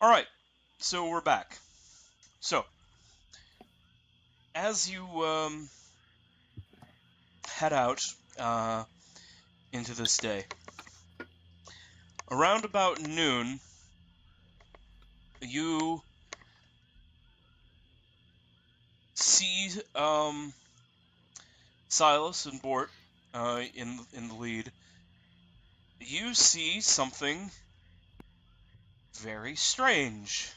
All right, so we're back. So, as you head out into this day, around about noon, you see Silas and Bort in the lead. You see something very strange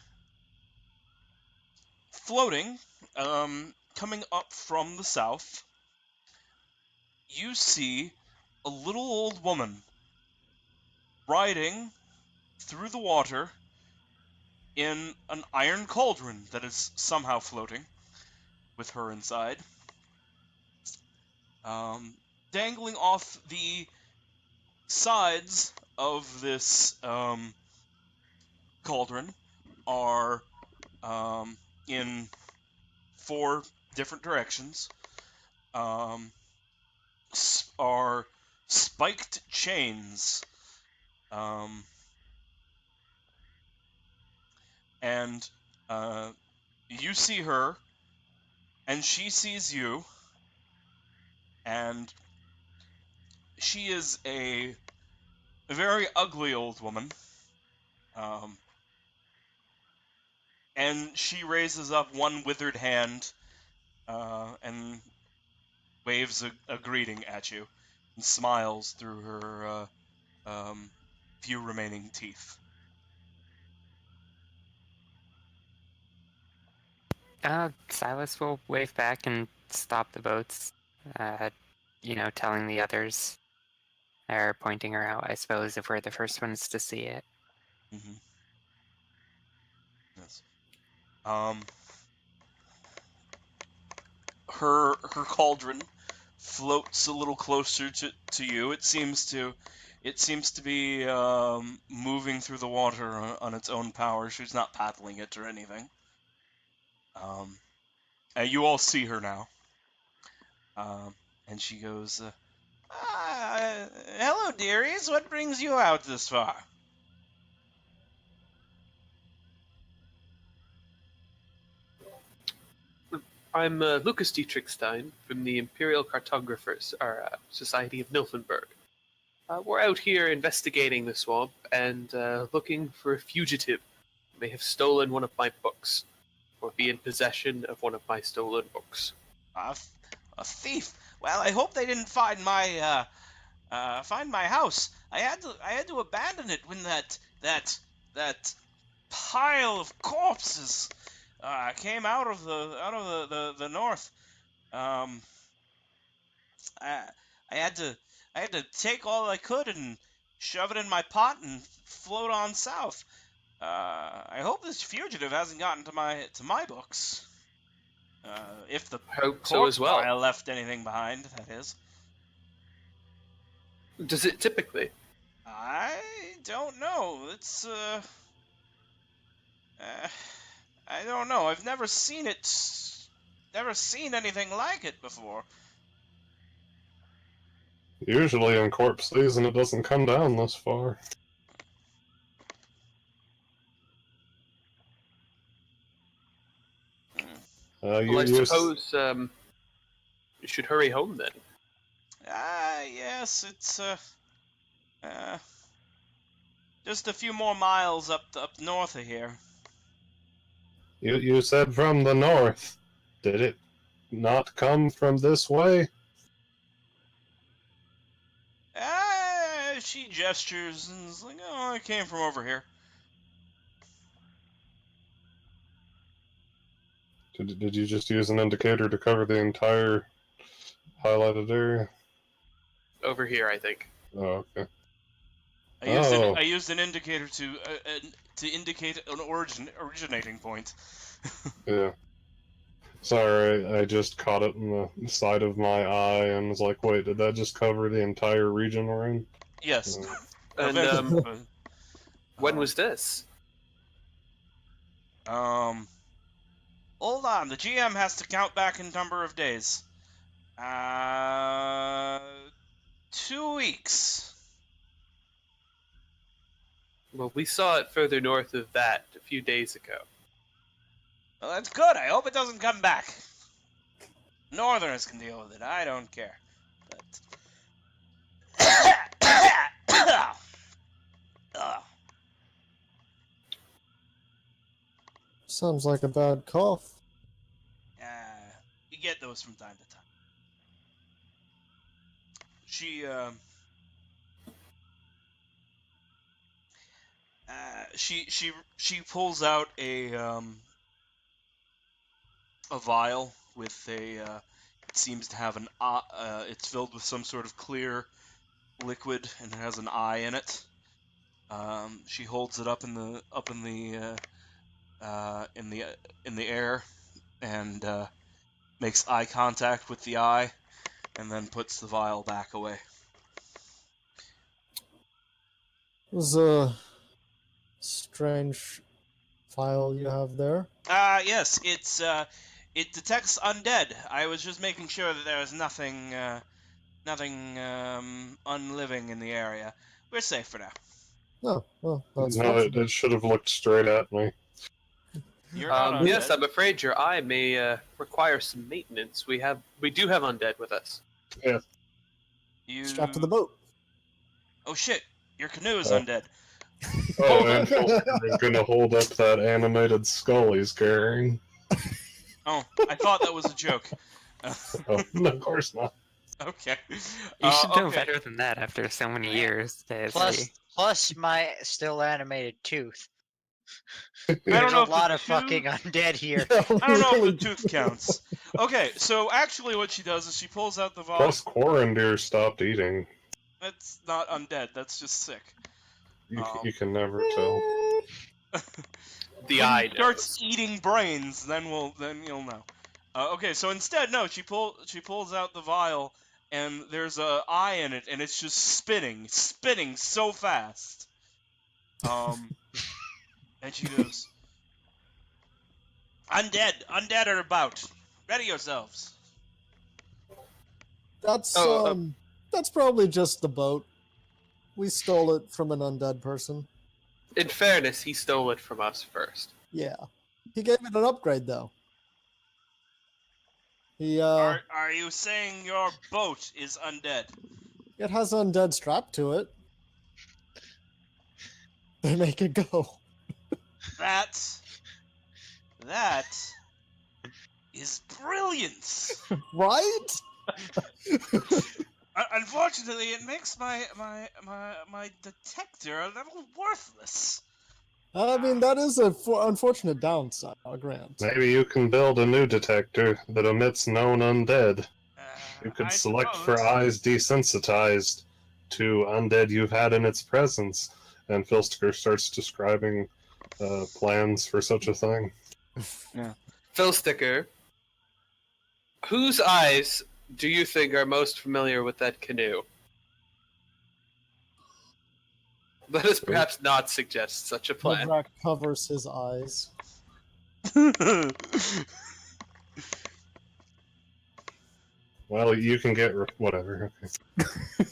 floating, coming up from the south. You see a little old woman riding through the water in an iron cauldron that is somehow floating with her inside. Dangling off the sides of this cauldron are in four different directions are spiked chains, um, and you see her, and she sees you, and she is a very ugly old woman. Um, and she raises up one withered hand and waves a greeting at you and smiles through her few remaining teeth. Silas will wave back and stop the boats, uh, telling the others, or pointing her out, I suppose, if we're the first ones to see it. Mm-hmm. Yes. Um, her cauldron floats a little closer to you. It seems to be moving through the water on its own power. She's not paddling it or anything. Um, and you all see her now. And she goes, "Hello, dearies. What brings you out this far?" I'm Lucas Dietrichstein from the Imperial Cartographers, or Society of Nilfenberg. We're out here investigating the swamp and looking for a fugitive who may have stolen one of my books, or be in possession of one of my stolen books. A, a thief. Well, I hope they didn't find my house. I had to abandon it when that pile of corpses came out of the north. Um, I, I had to I had to take all I could and shove it in my pot and float on south. I hope this fugitive hasn't gotten to my books. If the I hope so corpse as well. pile left anything behind, that is. Does it typically? I don't know. Uh, I don't know. I've never seen anything like it before. Usually in corpse season, it doesn't come down this far. Hmm. You, Well, I you, suppose you should hurry home then. Yes, it's uh, just a few more miles up north of here. you said from the north. Did it not come from this way? She gestures and is like, "Oh, I came from over here." Did you just use an indicator to cover the entire highlighted area? Over here, I think. Oh, okay. I used an indicator to indicate an originating point. Yeah. Sorry, I just caught it in the side of my eye and was like, wait, did that just cover the entire region we're in? Yes. And when was this? Hold on. The GM has to count back in number of days. 2 weeks. Well, we saw it further north of that a few days ago. Well, that's good. I hope it doesn't come back. Northerners can deal with it. I don't care. But... Sounds like a bad cough. You get those from time to time. She pulls out a vial with it seems to have it's filled with some sort of clear liquid and it has an eye in it. She holds it up in the air and makes eye contact with the eye and then puts the vial back away. It was a strange file you have there. Yes, it detects undead. I was just making sure that there was nothing unliving in the area. We're safe for now. Oh, well, that's No, fortunate. it should have looked straight at me. You're not undead. Yes, I'm afraid your eye may require some maintenance. We do have undead with us. You... Strapped to the boat. Oh shit! Your canoe is Oh. undead. Oh, and Phil's gonna hold up that animated skull he's carrying. Oh, I thought that was a joke. Oh, no, of course not. Okay. You should know okay. better than that after so many years. Plus my still animated tooth. I don't There's know a if the lot of tooth- fucking undead here. Yeah, I don't know really. if the tooth counts. Okay, so actually what she does is she pulls out the vial. Plus, Quarandir stopped eating. That's not undead, that's just sick. You can never tell. The When eye he starts knows. eating brains, then you'll know. Okay, so instead, no, she pulls out the vial, and there's a eye in it, and it's just spinning so fast. And she goes, "Undead are about. Ready yourselves." That's Oh, that's probably just the boat. We stole it from an undead person. In fairness, he stole it from us first. Yeah. He gave it an upgrade though. He Are you saying your boat is undead? it has undead strapped to it. They make it go. That is brilliance. Right? Unfortunately, it makes my detector a little worthless. I mean, that is a unfortunate downside, I'll grant. Maybe you can build a new detector that emits known undead. You I could select for suppose. eyes desensitized to undead you've had in its presence. And Filsticker starts describing plans for such a thing. Phil Sticker, whose eyes do you think are most familiar with that canoe? Let us perhaps not suggest such a plan. Podrak covers his eyes. Well, you can get whatever. Okay.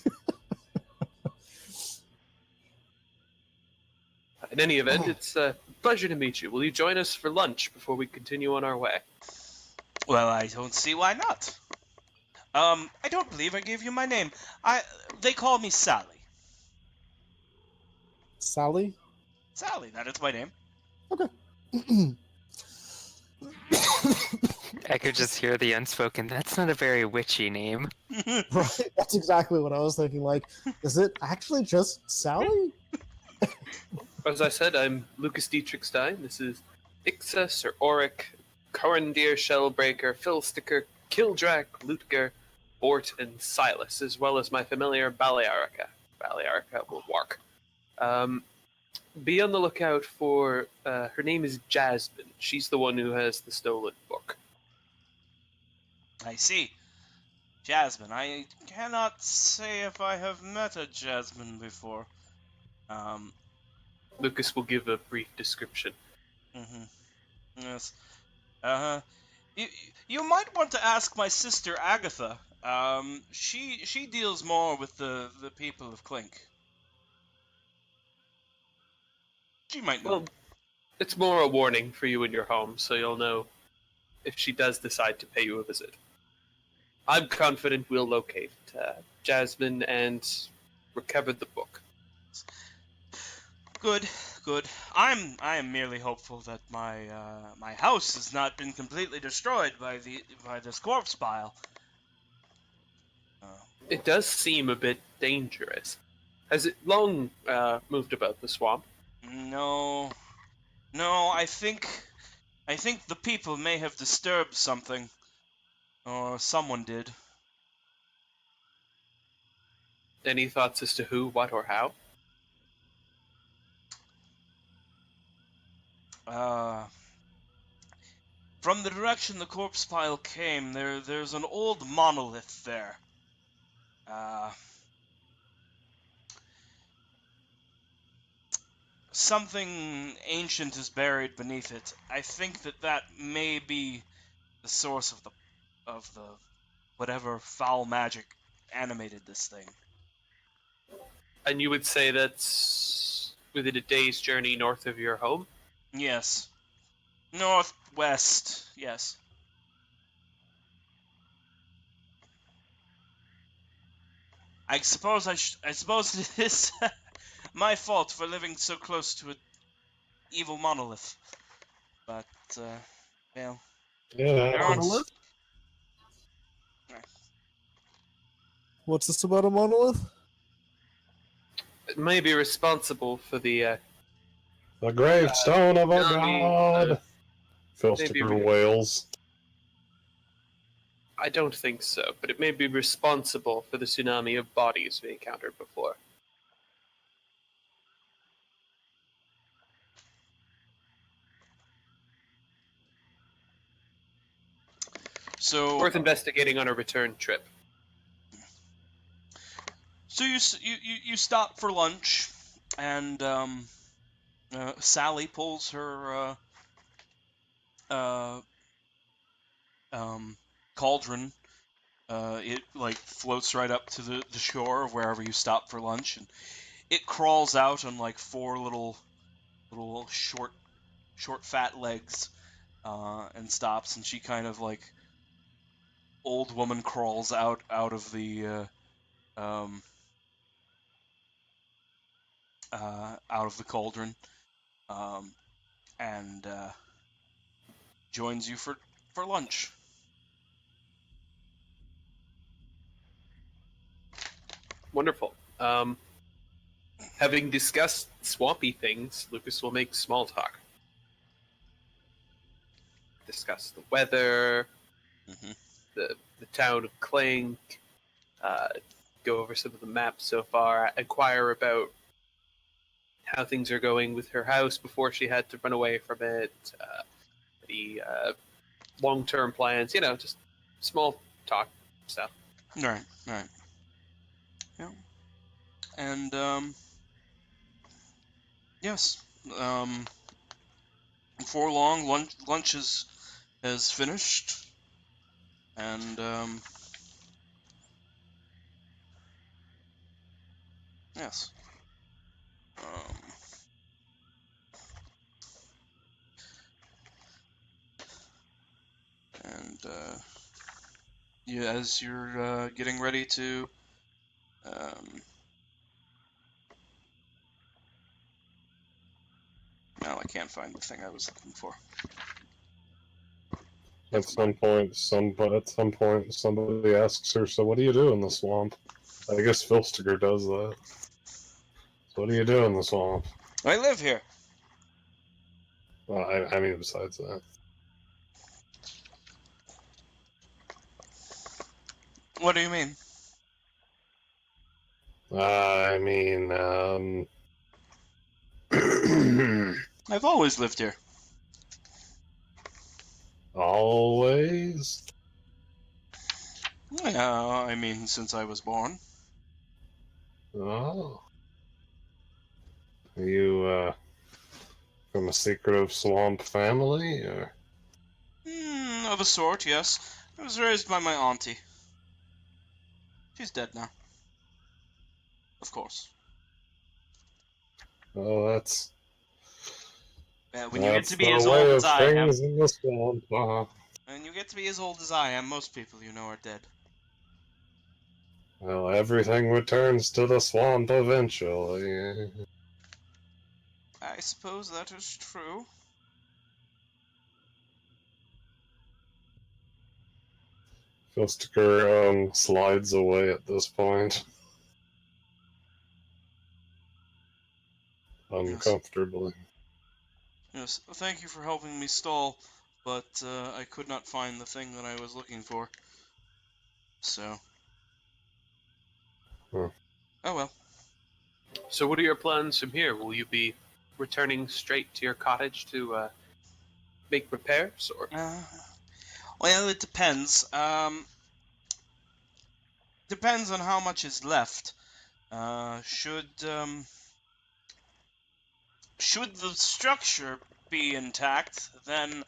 In any event, it's a pleasure to meet you. Will you join us for lunch before we continue on our way? Well, I don't see why not. I don't believe I gave you my name. They call me Sally. Sally? Sally, that is my name. I could just hear the unspoken. That's not a very witchy name. Right, that's exactly what I was thinking. Like, is it actually just Sally? As I said, I'm Lucas Dietrich Stein. This is Ixa, Sir Auric, Corandir, Shellbreaker, Phil Sticker, Kildrak, Lutger, Bort, and Silas, as well as my familiar Balearica. Balearica will work. Be on the lookout for, her name is Jasmine. She's the one who has the stolen book. I see. Jasmine. I cannot say if I have met a Jasmine before. Lucas will give a brief description. Yes. You might want to ask my sister Agatha. She deals more with the people of Clink. She might know. Well, It's more a warning for you in your home, so you'll know if she does decide to pay you a visit. I'm confident we'll locate Jasmine and recover the book. Good, good. I am merely hopeful that my house has not been completely destroyed by this corpse pile. It does seem a bit dangerous. Has it long moved about the swamp? No, no. I think the people may have disturbed something, or someone did. Any thoughts as to who, what, or how? From the direction the corpse pile came, there's an old monolith there. Something ancient is buried beneath it. I think that may be the source of the whatever foul magic animated this thing. And you would say that's within a day's journey north of your home? Yes. Northwest, yes. I suppose it is my fault for living so close to an evil monolith. But well, Yeah, there aren't. Monolith? What's this about a monolith? It may be responsible for the the gravestone of a tsunami, god. maybe Filster wails. I don't think so, but it may be responsible for the tsunami of bodies we encountered before. So Worth investigating on a return trip. So you stop for lunch, and Sally pulls her cauldron. It like floats right up to the shore of wherever you stop for lunch, and it crawls out on like four little short fat legs, and stops. And she kind of like old woman crawls out of the um, out of the cauldron, and joins you for lunch. Wonderful. Having discussed swampy things, Lucas will make small talk. Discuss the weather, Mhm. the town of Clink, go over some of the maps so far, inquire about how things are going with her house before she had to run away from it, the long-term plans, just small talk stuff. Right. Yeah. And yes. Before long, lunch has finished, and yes. Um, and as you're getting ready to no, I can't find the thing I was looking for. At some point, somebody asks her, "So what do you do in the swamp?" I guess Filstiger does that. So what do you do in the swamp? I live here. Well, I mean, besides that. What do you mean? I mean, I've always lived here. always? Yeah, I mean since I was born. Oh. Are you, from a secretive swamp family, or? Of a sort, yes. I was raised by my auntie. She's dead now. Of course. Oh, When you get That's to be the as way old of as I am, things in the swamp. and you get to be as old as I am, most people you know are dead. Well, everything returns to the swamp eventually. I suppose that is true. Fistiker slides away at this point. Uncomfortably. Yes, thank you for helping me stall, but I could not find the thing that I was looking for. So. Huh. Oh well. So, what are your plans from here? Will you be returning straight to your cottage to make repairs, or Well, it depends. Depends on how much is left. Should the structure be intact, then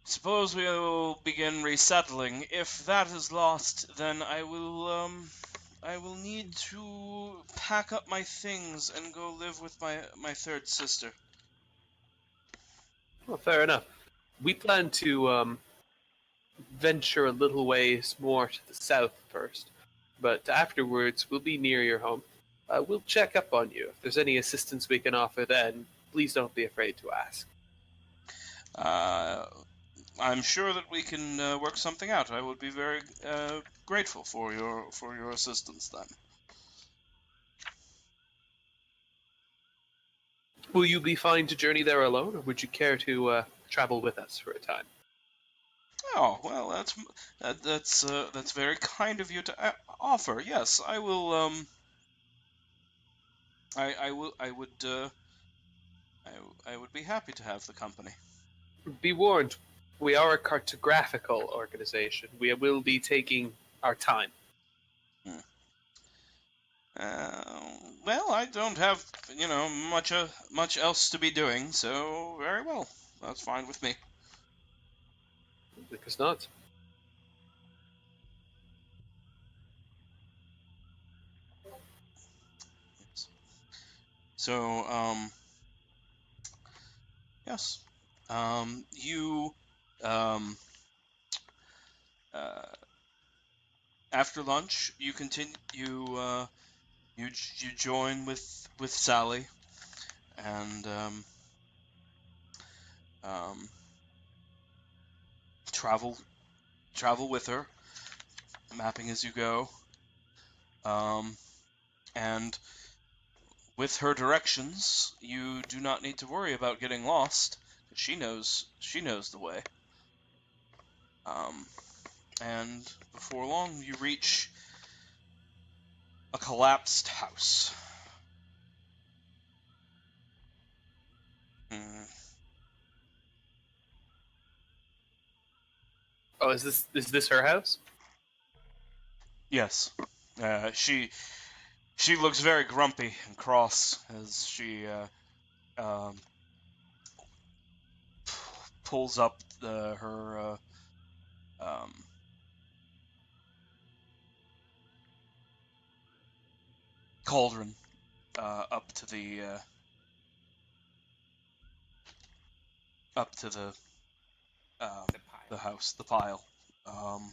suppose we'll begin resettling. If that is lost, then I will need to pack up my things and go live with my third sister. well, fair enough. We plan to venture a little ways more to the south first, but afterwards we'll be near your home. We'll check up on you. If there's any assistance we can offer, then please don't be afraid to ask. I'm sure that we can work something out. I would be very grateful for your assistance then. Will you be fine to journey there alone, or would you care to travel with us for a time? Oh well, that's very kind of you to offer. Yes, I will. I would be happy to have the company. Be warned, we are a cartographical organization. We will be taking our time. Well, I don't have much else to be doing, so very well. That's fine with me. Because not. So, yes, you, um, uh, after lunch, you continue. You join with Sally, and um, travel with her, mapping as you go, and with her directions, you do not need to worry about getting lost. She knows the way. And before long, you reach a collapsed house. Mm, Oh, is this her house? yes, she looks very grumpy and cross as she um, pulls up her um, cauldron up to um, the house, the pile. Um,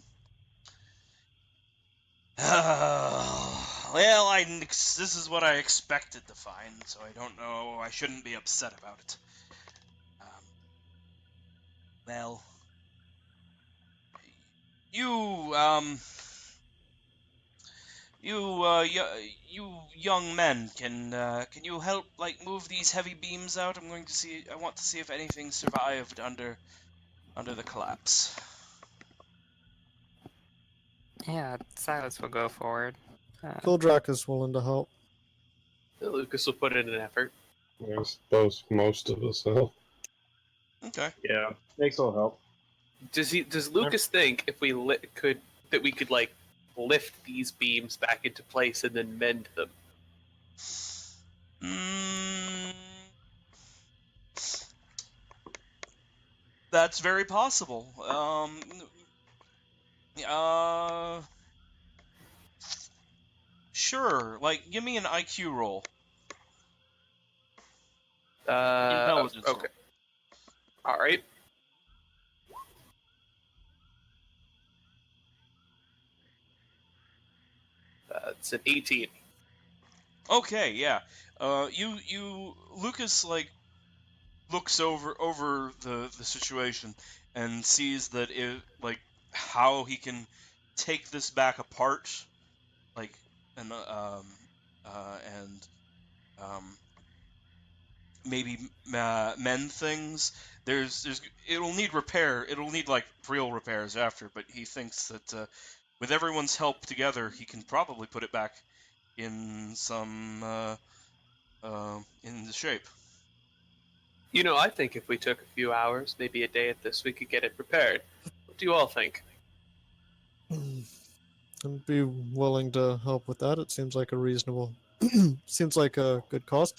well, this is what I expected to find, so I don't know. I shouldn't be upset about it. Well, you you young men, can you help like move these heavy beams out? I want to see if anything survived under the collapse. Yeah, Silas will go forward. Kildrak is willing to help. Lucas will put in an effort. I suppose most of us have. Okay. Yeah, makes a little help. Does Lucas think if we could like lift these beams back into place and then mend them? That's very possible. Sure. Like, give me an IQ roll. Intelligence. Okay. All right. It's an 18. Okay, yeah. Lucas like looks over the situation and sees that it like how he can take this back apart, like and maybe mend things. There's it'll need repair. It'll need like real repairs after, but he thinks that with everyone's help together, he can probably put it back in some in the shape. You know, I think if we took a few hours, maybe a day at this, we could get it repaired. What do you all think? I'd be willing to help with that. It seems like a reasonable, seems like a good cause.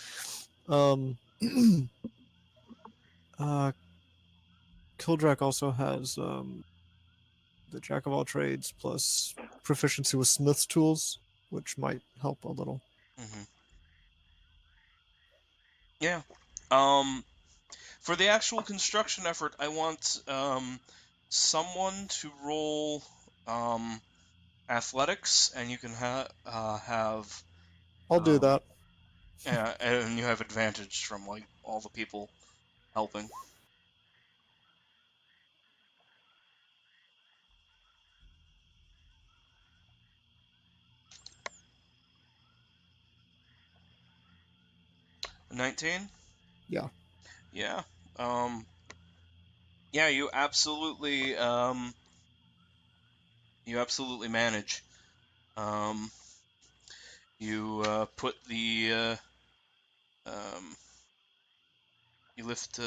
Kildrak also has the jack of all trades plus proficiency with smith's tools, which might help a little. Mm-hmm. Yeah. For the actual construction effort, I want someone to roll athletics, and you can have I'll do that. yeah, and you have advantage from like all the people helping. $19? Yeah. Yeah. Yeah, you absolutely manage. You put the you lift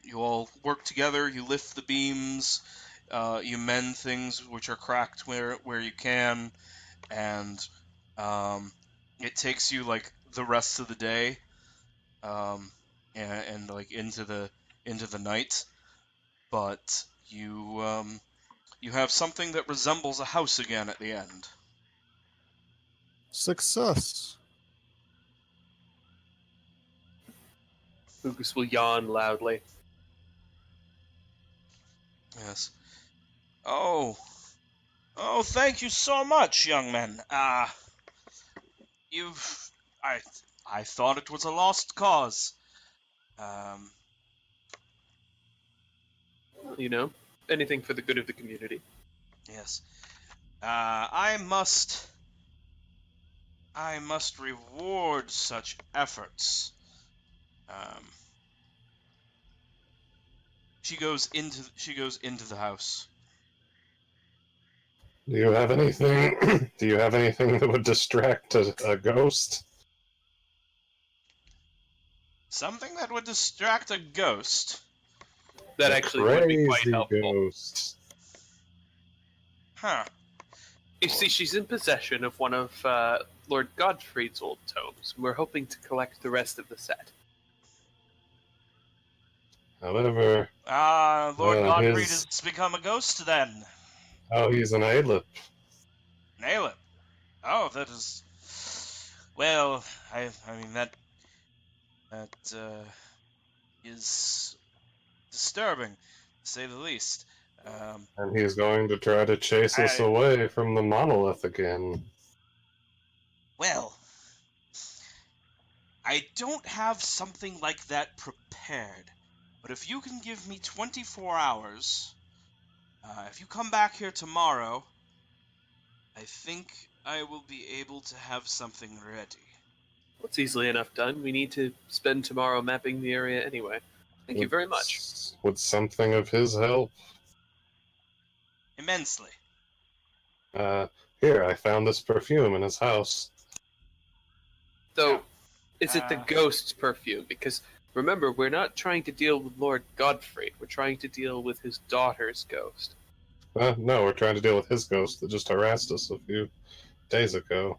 you all work together. You lift the beams. You mend things which are cracked where you can, and it takes you like the rest of the day, and like into the night. But you have something that resembles a house again at the end. Success. Lucas will yawn loudly. Yes. Oh, thank you so much, young man. You've I thought it was a lost cause. You know, anything for the good of the community. Yes. I must reward such efforts. She goes into the house. Do you have anything? Do you have anything that would distract a ghost? Something that would distract a ghost. That A actually would be quite crazy helpful. ghost. Huh. You see, she's in possession of one of Lord Godfrey's old tomes. We're hoping to collect the rest of the set. However, Lord Godfrey his- has become a ghost then. oh, he's an Aelip. Nail it. Oh, that is. Well, I mean that is disturbing, to say the least. And he's going to try to chase us away from the monolith again. Well, I don't have something like that prepared, but if you can give me 24 hours, if you come back here tomorrow, I think I will be able to have something ready. It's easily enough done. We need to spend tomorrow mapping the area anyway. Thank you very much. Would something of his help? Immensely. Here, I found this perfume in his house. So, is it the Uh, ghost's perfume? Because remember, we're not trying to deal with Lord Godfrey. We're trying to deal with his daughter's ghost. No, we're trying to deal with his ghost that just harassed us a few days ago.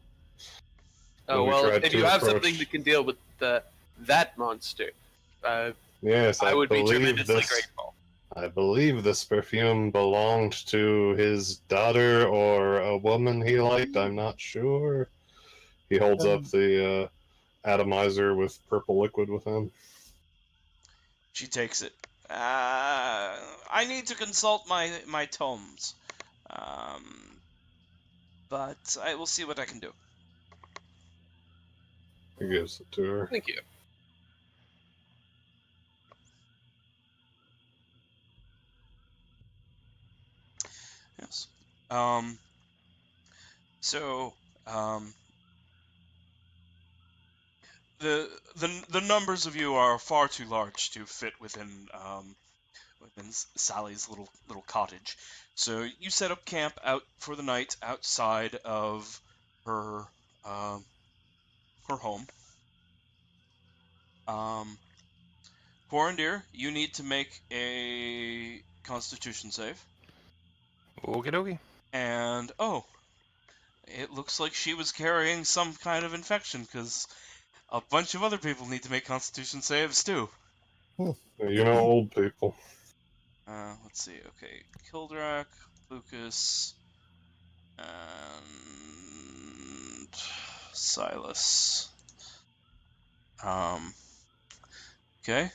Oh, We well, tried if to you have approach- something that can deal with that monster, Yes, I would be believe tremendously this. grateful. I believe this perfume belonged to his daughter or a woman he liked. I'm not sure. He holds up the atomizer with purple liquid within. She takes it. I need to consult my tomes. But I will see what I can do. He gives it to her. Thank you. Yes. So, the numbers of you are far too large to fit within Sally's little cottage. So you set up camp out for the night outside of her her home. Quarandir, you need to make a Constitution save. Okie dokie. And oh, it looks like she was carrying some kind of infection because a bunch of other people need to make Constitution saves too. You know, old people. Let's see. Okay, Kildrak, Lucas, and Silas. Okay.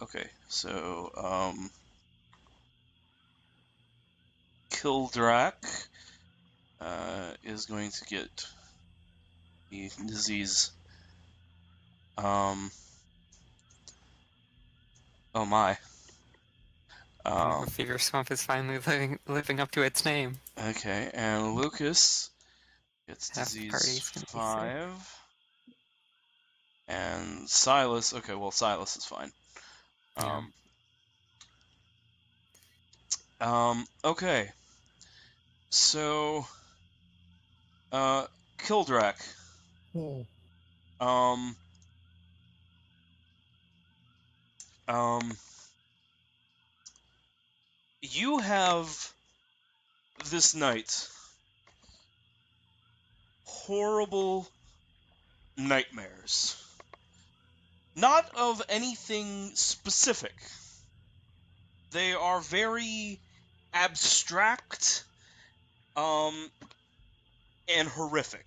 Okay, so, Kildrak, is going to get the disease. Oh my. Fever Swamp is finally living up to its name. Okay, and Lucas gets Half the party's disease gonna be sick. 5. And Silas, okay, well, Silas is fine. Okay. So, Kildrak, Hmm. you have this night horrible nightmares. Not of anything specific. They are very abstract, and horrific.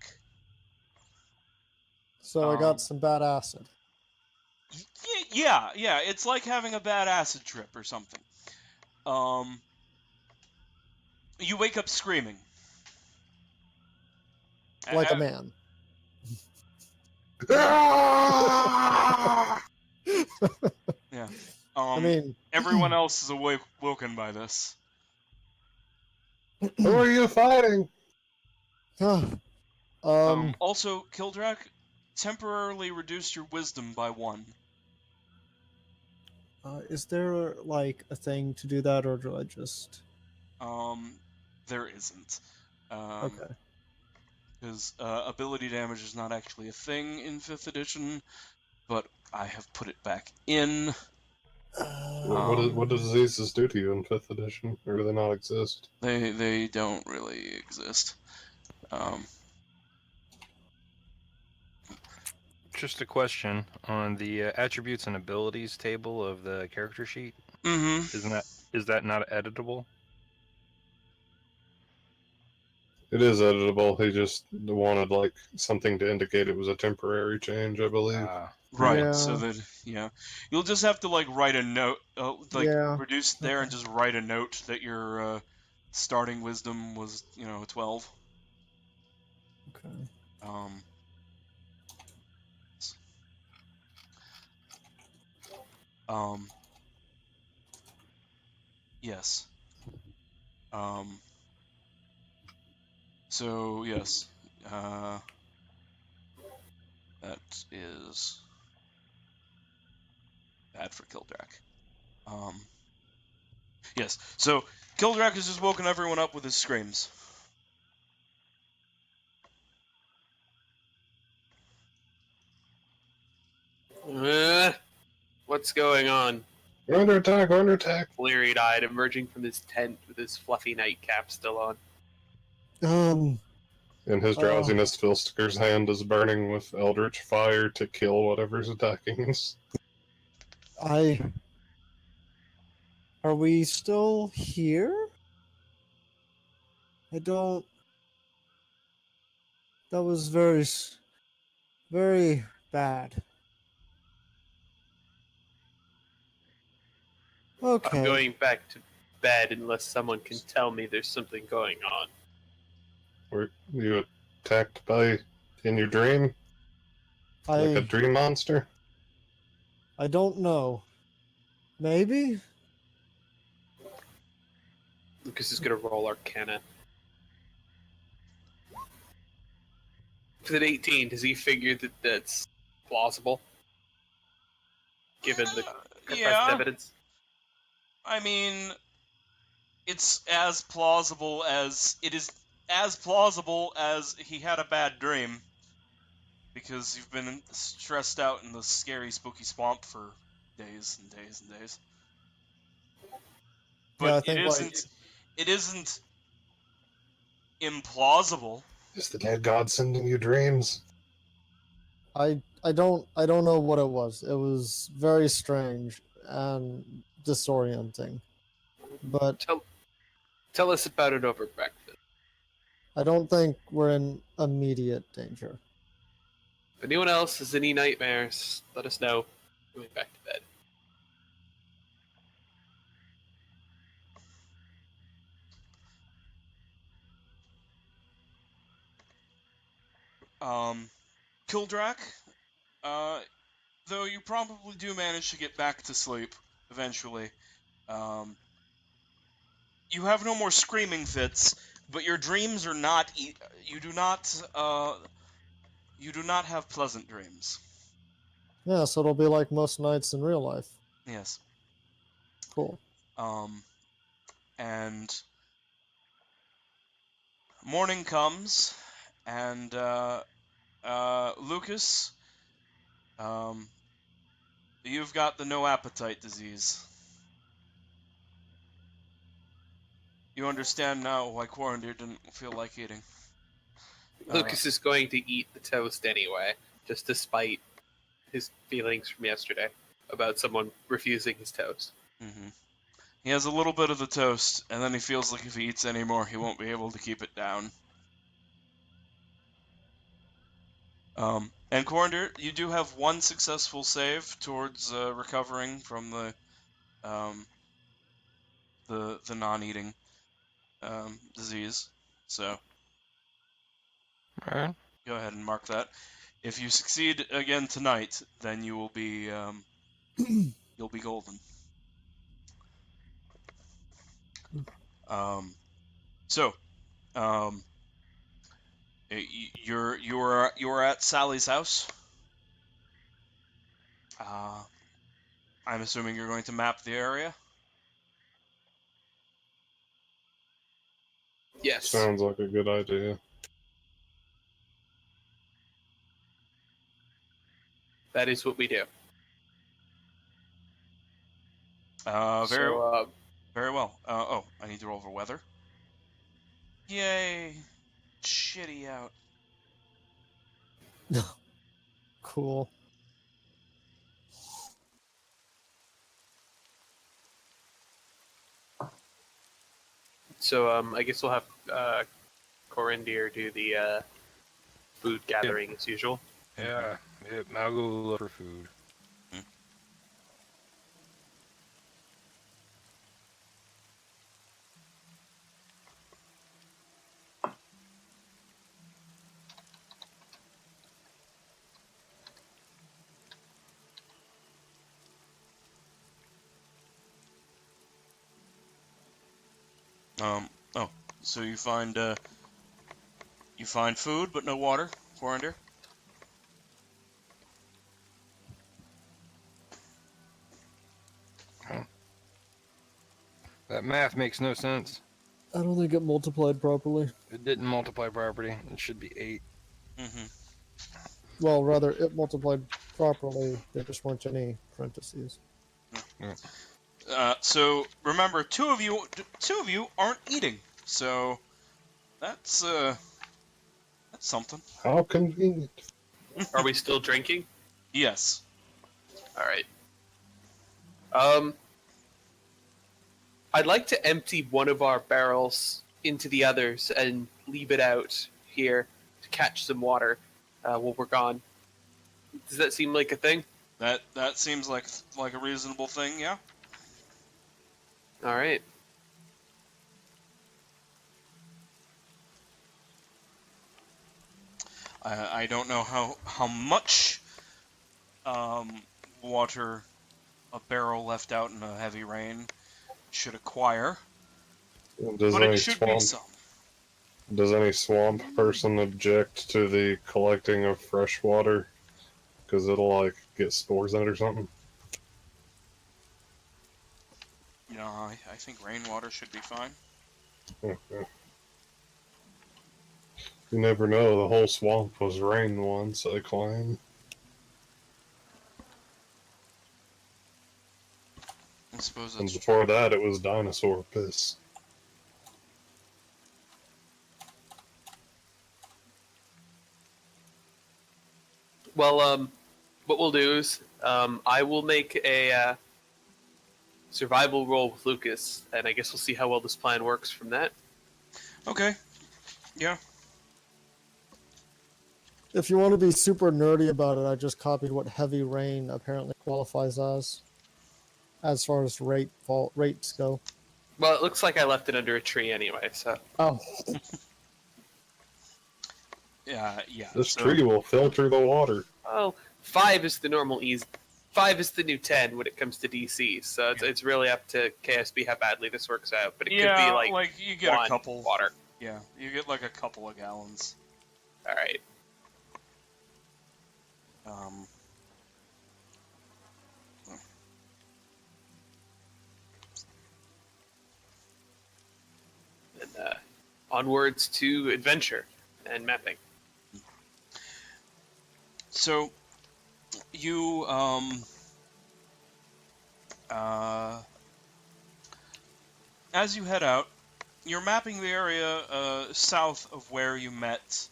So I got some bad acid. Yeah, it's like having a bad acid trip or something. You wake up screaming. Like a man. Yeah. I mean, Everyone else is awoken by this. Who are you fighting? Also, Kildrak, temporarily reduce your wisdom by 1. Is there like a thing to do that, or do I just? There isn't. Okay. Because ability damage is not actually a thing in 5th edition, but I have put it back in. What do diseases do to you in 5th edition? Or do they not exist? They don't really exist. Just a question on the attributes and abilities table of the character sheet. Mm-hmm. Is that not editable? It is editable. He just wanted like something to indicate it was a temporary change, I believe. Right. Yeah. So that you'll just have to like write a note, Yeah. reduce there and just write a note that your starting wisdom was 12. Okay. Yes. So yes, that is bad for Kildrak. Yes. So Kildrak has just woken everyone up with his screams. What's going on? We're under attack, we're under attack. Bleary-eyed, emerging from his tent with his fluffy nightcap still on. In his drowsiness, Filsticker's hand is burning with eldritch fire to kill whatever's attacking us. Are we still here? I don't. That was very, very bad. Okay. I'm going back to bed unless someone can tell me there's something going on. Were you attacked by in your dream? Like a dream monster? I don't know. Maybe? Lucas is gonna roll Arcana. With an 18, does he figure that that's plausible? Given the present Yeah. evidence? I mean, it's as plausible as he had a bad dream, because you've been stressed out in the scary, spooky swamp for days and days and days. But Yeah, I think, it isn't implausible. Is the dead god sending you dreams? I don't know what it was. It was very strange and disorienting. But Tell us about it over breakfast. I don't think we're in immediate danger. If anyone else has any nightmares, let us know. Going back to bed. Kildrak, though you probably do manage to get back to sleep eventually, you have no more screaming fits, but your dreams are not. You do not have pleasant dreams. Yeah, so it'll be like most nights in real life. Yes. Cool. And morning comes, and Lucas, you've got the no appetite disease. You understand now why Quarandir didn't feel like eating. Lucas is going to eat the toast anyway, just despite his feelings from yesterday about someone refusing his toast. Mm-hmm. He has a little bit of the toast, and then he feels like if he eats any more, he won't be able to keep it down. And Quarandir, you do have one successful save towards recovering from the non-eating disease. So Alright. go ahead and mark that. If you succeed again tonight, then you will be you'll be golden. You're at Sally's house. I'm assuming you're going to map the area. Yes. Sounds like a good idea. That is what we do. Very well. Oh, I need to roll for weather. Yay! Shitty out. Cool. So I guess we'll have Corindir do the food gathering as usual. Yeah, I'll go look for food. Oh, so you find food but no water, Quarandir? That math makes no sense. I don't think it multiplied properly. It didn't multiply properly. It should be 8. Mm-hmm. Well, rather, it multiplied properly. There just weren't any parentheses. So remember, two of you aren't eating. So that's something. How convenient. Are we still drinking? Yes. All right. I'd like to empty one of our barrels into the others and leave it out here to catch some water while we're gone. Does that seem like a thing? That seems like a reasonable thing, yeah. All right. I don't know how much water a barrel left out in a heavy rain should acquire, Does but any it should be swamp some. does any swamp person object to the collecting of fresh water? Because it'll like get spores in it or something. You know, I think rainwater should be fine. Okay. You never know. The whole swamp was rain once, I claim. I suppose And that's before that, it was dinosaur piss. Well, what we'll do is I will make a survival roll with Lucas, and I guess we'll see how well this plan works from that. okay. Yeah. If you want to be super nerdy about it, I just copied what heavy rain apparently qualifies as far as rates go. Well, it looks like I left it under a tree anyway, so. Oh, Yeah. This so- tree will filter the water. Well, 5 is the normal ease. 5 is the new 10 when it comes to DC, so it's really up to KSB how badly this works out. But it Yeah, could be like you get a one couple. water. Yeah, you get like a couple of gallons. All right. Um. And onwards to adventure and mapping. So, you as you head out, you're mapping the area south of where you met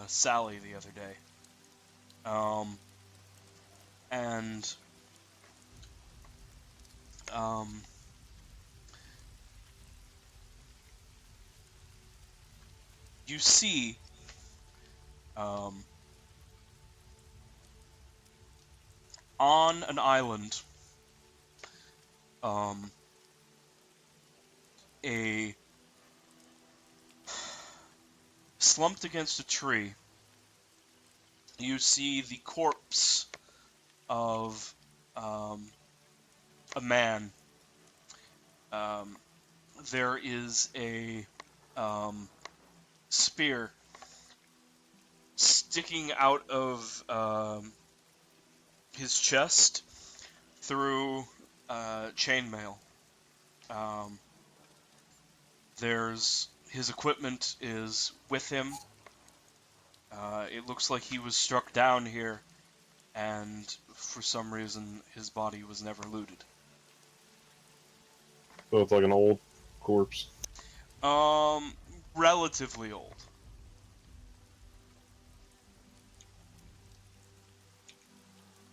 Sally the other day. And you see on an island a slumped against a tree, you see the corpse of a man. There is a spear sticking out of his chest through chainmail. There's his equipment is with him. It looks like he was struck down here, and for some reason his body was never looted. So it's like an old corpse. Relatively old.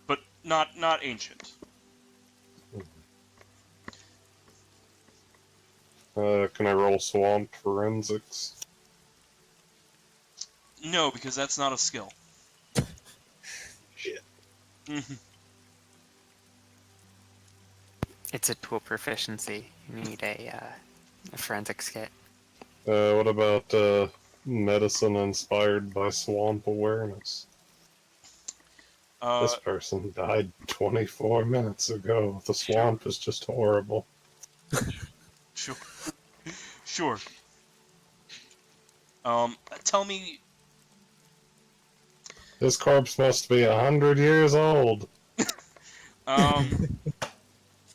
But not ancient. Can I roll swamp forensics? No, because that's not a skill. Shit. It's a tool proficiency. You need a forensics kit. What about medicine inspired by swamp awareness? This person died 24 minutes ago. The swamp is just horrible. Sure. Sure. Tell me. This corpse must be 100 years old.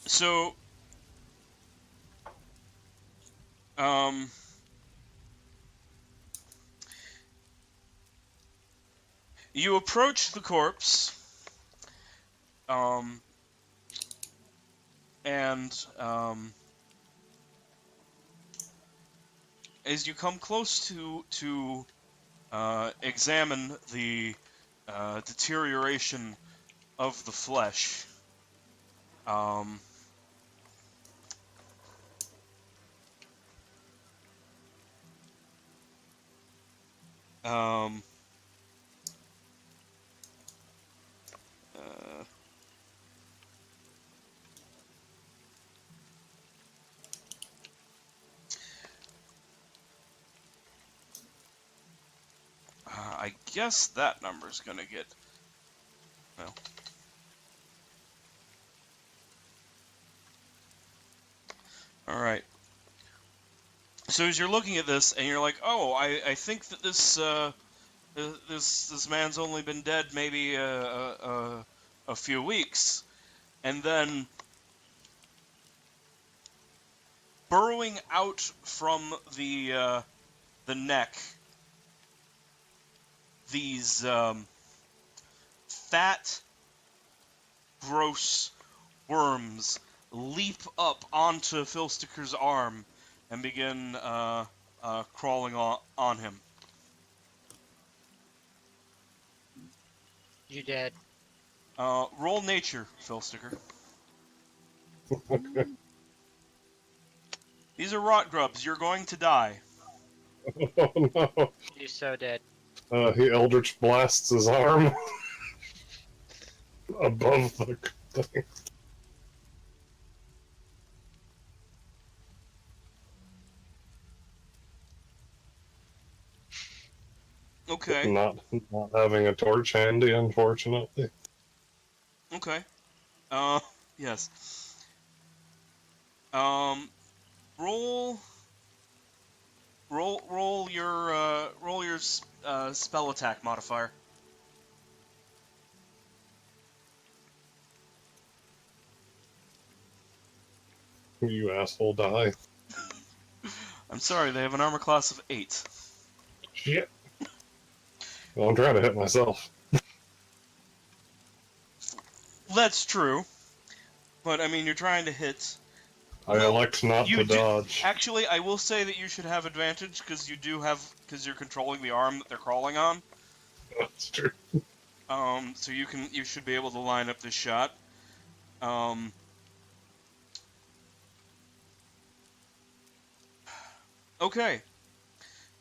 So. You approach the corpse. And as you come close to examine the deterioration of the flesh, Um. I guess that number's gonna get. Well. Alright. So as you're looking at this, and you're like, oh, I think that this man's only been dead maybe a few weeks, and then burrowing out from the neck, these fat, gross worms leap up onto Filsticker's arm and begin crawling on him. You dead. Roll nature, Filsticker. Okay. These are rot grubs. You're going to die. Oh no. You so dead. He Eldritch blasts his arm above the thing. Okay. Not having a torch handy, unfortunately. Okay. Yes. Roll your spell attack modifier. You asshole, die. I'm sorry, they have an armor class of 8. Shit. Well, I'm trying to hit myself. That's true. But, I mean, you're trying to hit. I elect not You to do- dodge. Actually, I will say that you should have advantage, because because you're controlling the arm that they're crawling on. That's true. So you should be able to line up this shot. Okay.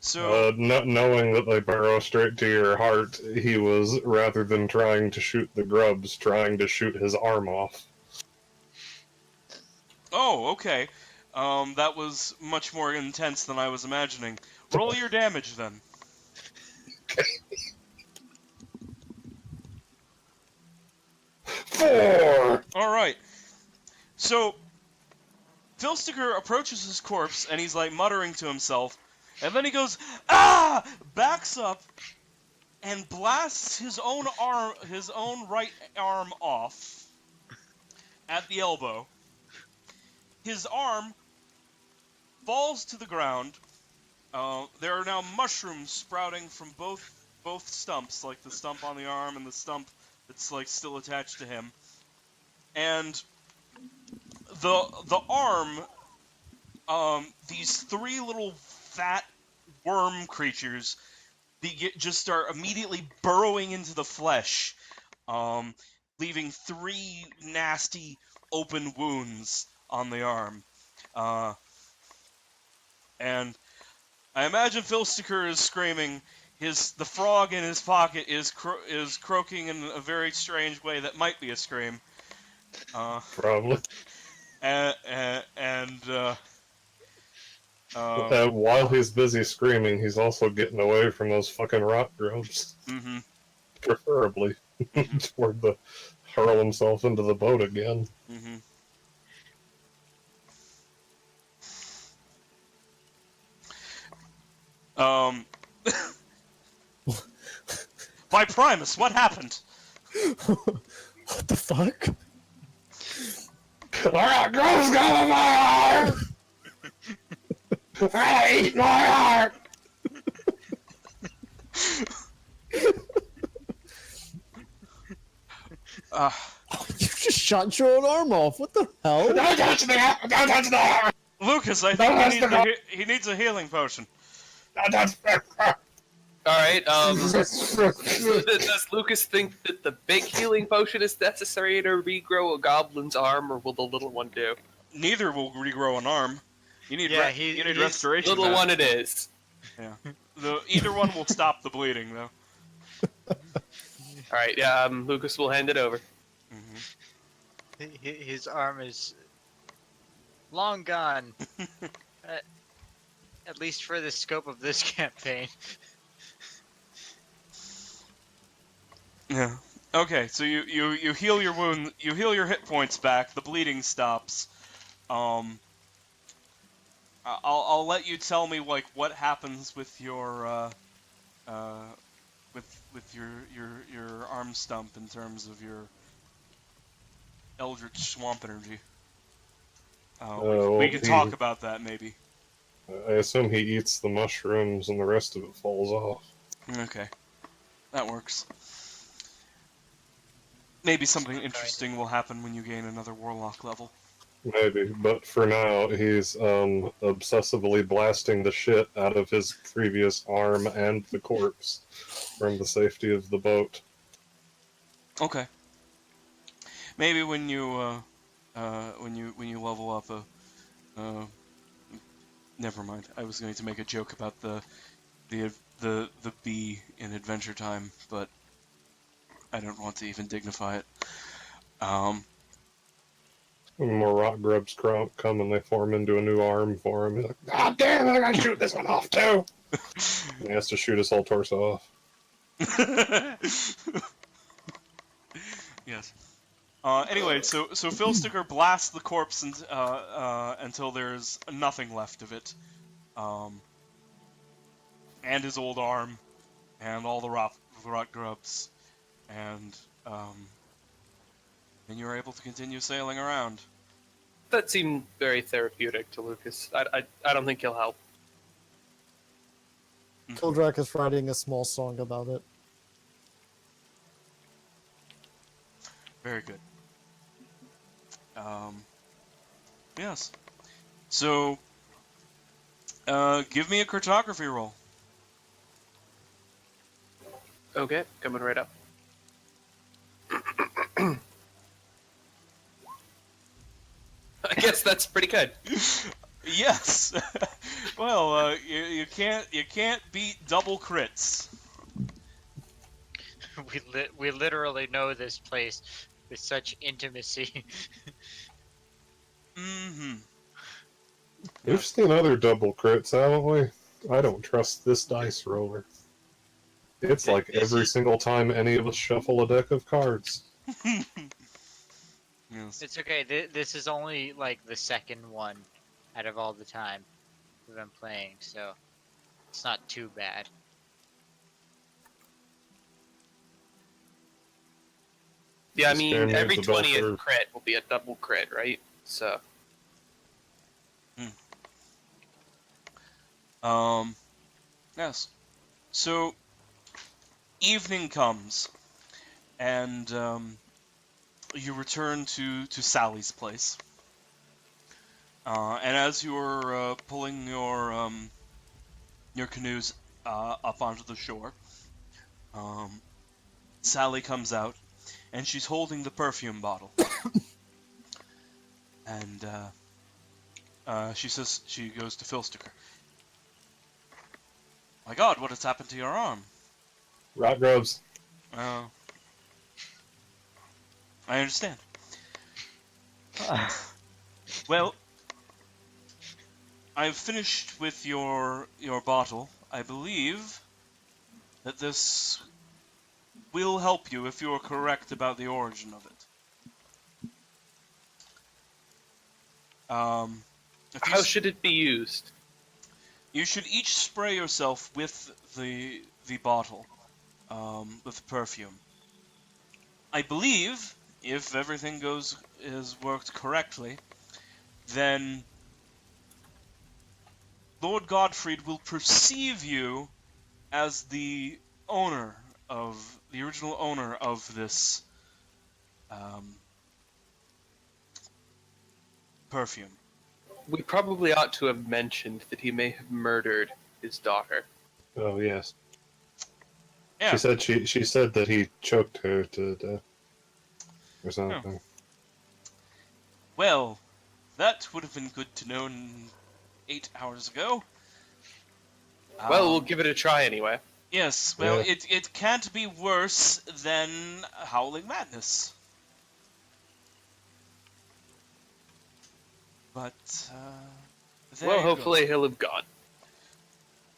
So, Knowing that they burrow straight to your heart, he was, rather than trying to shoot the grubs, trying to shoot his arm off. oh, okay. That was much more intense than I was imagining. Roll your damage then. Four! Alright. So, Filsticker approaches his corpse, and he's like muttering to himself, and then he goes, ah! Backs up, and blasts his own right arm off at the elbow. His arm falls to the ground. There are now mushrooms sprouting from both stumps, like the stump on the arm and the stump that's like still attached to him. And the arm, these three little fat worm creatures just start immediately burrowing into the flesh, leaving 3 nasty open wounds on the arm. And I imagine Filsticker is screaming. The frog in his pocket is croaking in a very strange way that might be a scream. Probably. While he's busy screaming, he's also getting away from those fucking rot grubs. Mm-hmm. Preferably. Toward the hurl himself into the boat again. Mm-hmm. By Primus, what happened? What the fuck? The rot grubs got in my arm! I eat my heart! You just shot your own arm off. What the hell? Don't touch the arm! Don't touch the arm! Lucas, I think he needs a healing potion. Don't touch the arm! Alright, does Lucas think that the big healing potion is necessary to regrow a goblin's arm, or will the little one do? Neither will regrow an arm. You need Yeah, you need he's- restoration. Little back. one it is. Yeah. Either one will stop the bleeding, though. All right, yeah, Lucas will hand it over. His arm is long gone. At least for the scope of this campaign. Yeah. Okay, so you heal your wound, you heal your hit points back. The bleeding stops. I'll let you tell me like what happens with your with your arm stump in terms of your Eldritch Swamp energy. We can talk about that maybe. I assume he eats the mushrooms and the rest of it falls off. Okay, that works. Maybe something interesting will happen when you gain another Warlock level. Maybe, but for now, he's obsessively blasting the shit out of his previous arm and the corpse from the safety of the boat. Okay. Maybe when you level up never mind. I was going to make a joke about the bee in Adventure Time, but I don't want to even dignify it. When more rock grubs come and they form into a new arm for him, he's like, "God damn it, I gotta shoot this one off too!" And he has to shoot his whole torso off. Yes. Anyway, so Filsticker blasts the corpse until there's nothing left of it, and his old arm, and all the rock grubs, and you're able to continue sailing around. That seemed very therapeutic to Lucas. I don't think he'll help. Kildrak is writing a small song about it. Very good. Yes. So, give me a cartography roll. Okay, coming right up. I guess that's pretty good. Yes. Well, you can't beat double crits. We literally know this place with such intimacy. Mm-hmm. We've seen other double crits, haven't we? I don't trust this dice roller. It's like every single time any of us shuffle a deck of cards. Yes. It's okay. This is only like the second one out of all the time we've been playing, so it's not too bad. Yeah, I This mean, game every needs a bell 20th curve. crit will be a double crit, right? So, Yes. So, evening comes, and you return to Sally's place. And as you're pulling your canoes up onto the shore, Sally comes out, and she's holding the perfume bottle. And she goes to Filsticker. My God, what has happened to your arm? Rock grubs. Oh. I understand. Well, I've finished with your bottle. I believe that this will help you if you are correct about the origin of it. how should it be used? You should each spray yourself with the bottle, with the perfume. I believe, if everything is worked correctly, then Lord Godfried will perceive you as the original owner of this perfume. We probably ought to have mentioned that he may have murdered his daughter. Oh yes. Yeah. She said that he choked her to death or something. Well, that would have been good to know 8 hours ago. Well, we'll Um, give it a try anyway. yes, well, Yeah. it can't be worse than Howling Madness. But, there Well, you hopefully he'll have gone.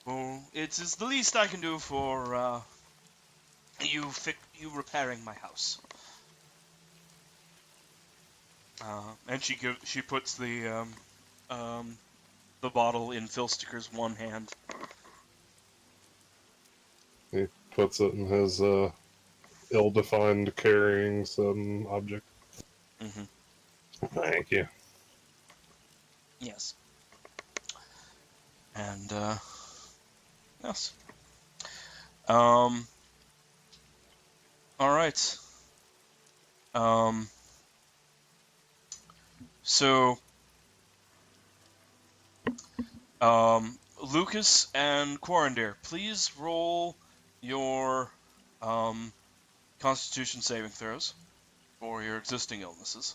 go. Well, it's the least I can do for, you repairing my house. And she puts the bottle in Philsticker's one hand. He puts it in his ill-defined carrying some object. Mm-hmm. Thank you. Yes. And, yes. Alright. So, Lucas and Quarandir, please roll your, Constitution saving throws for your existing illnesses.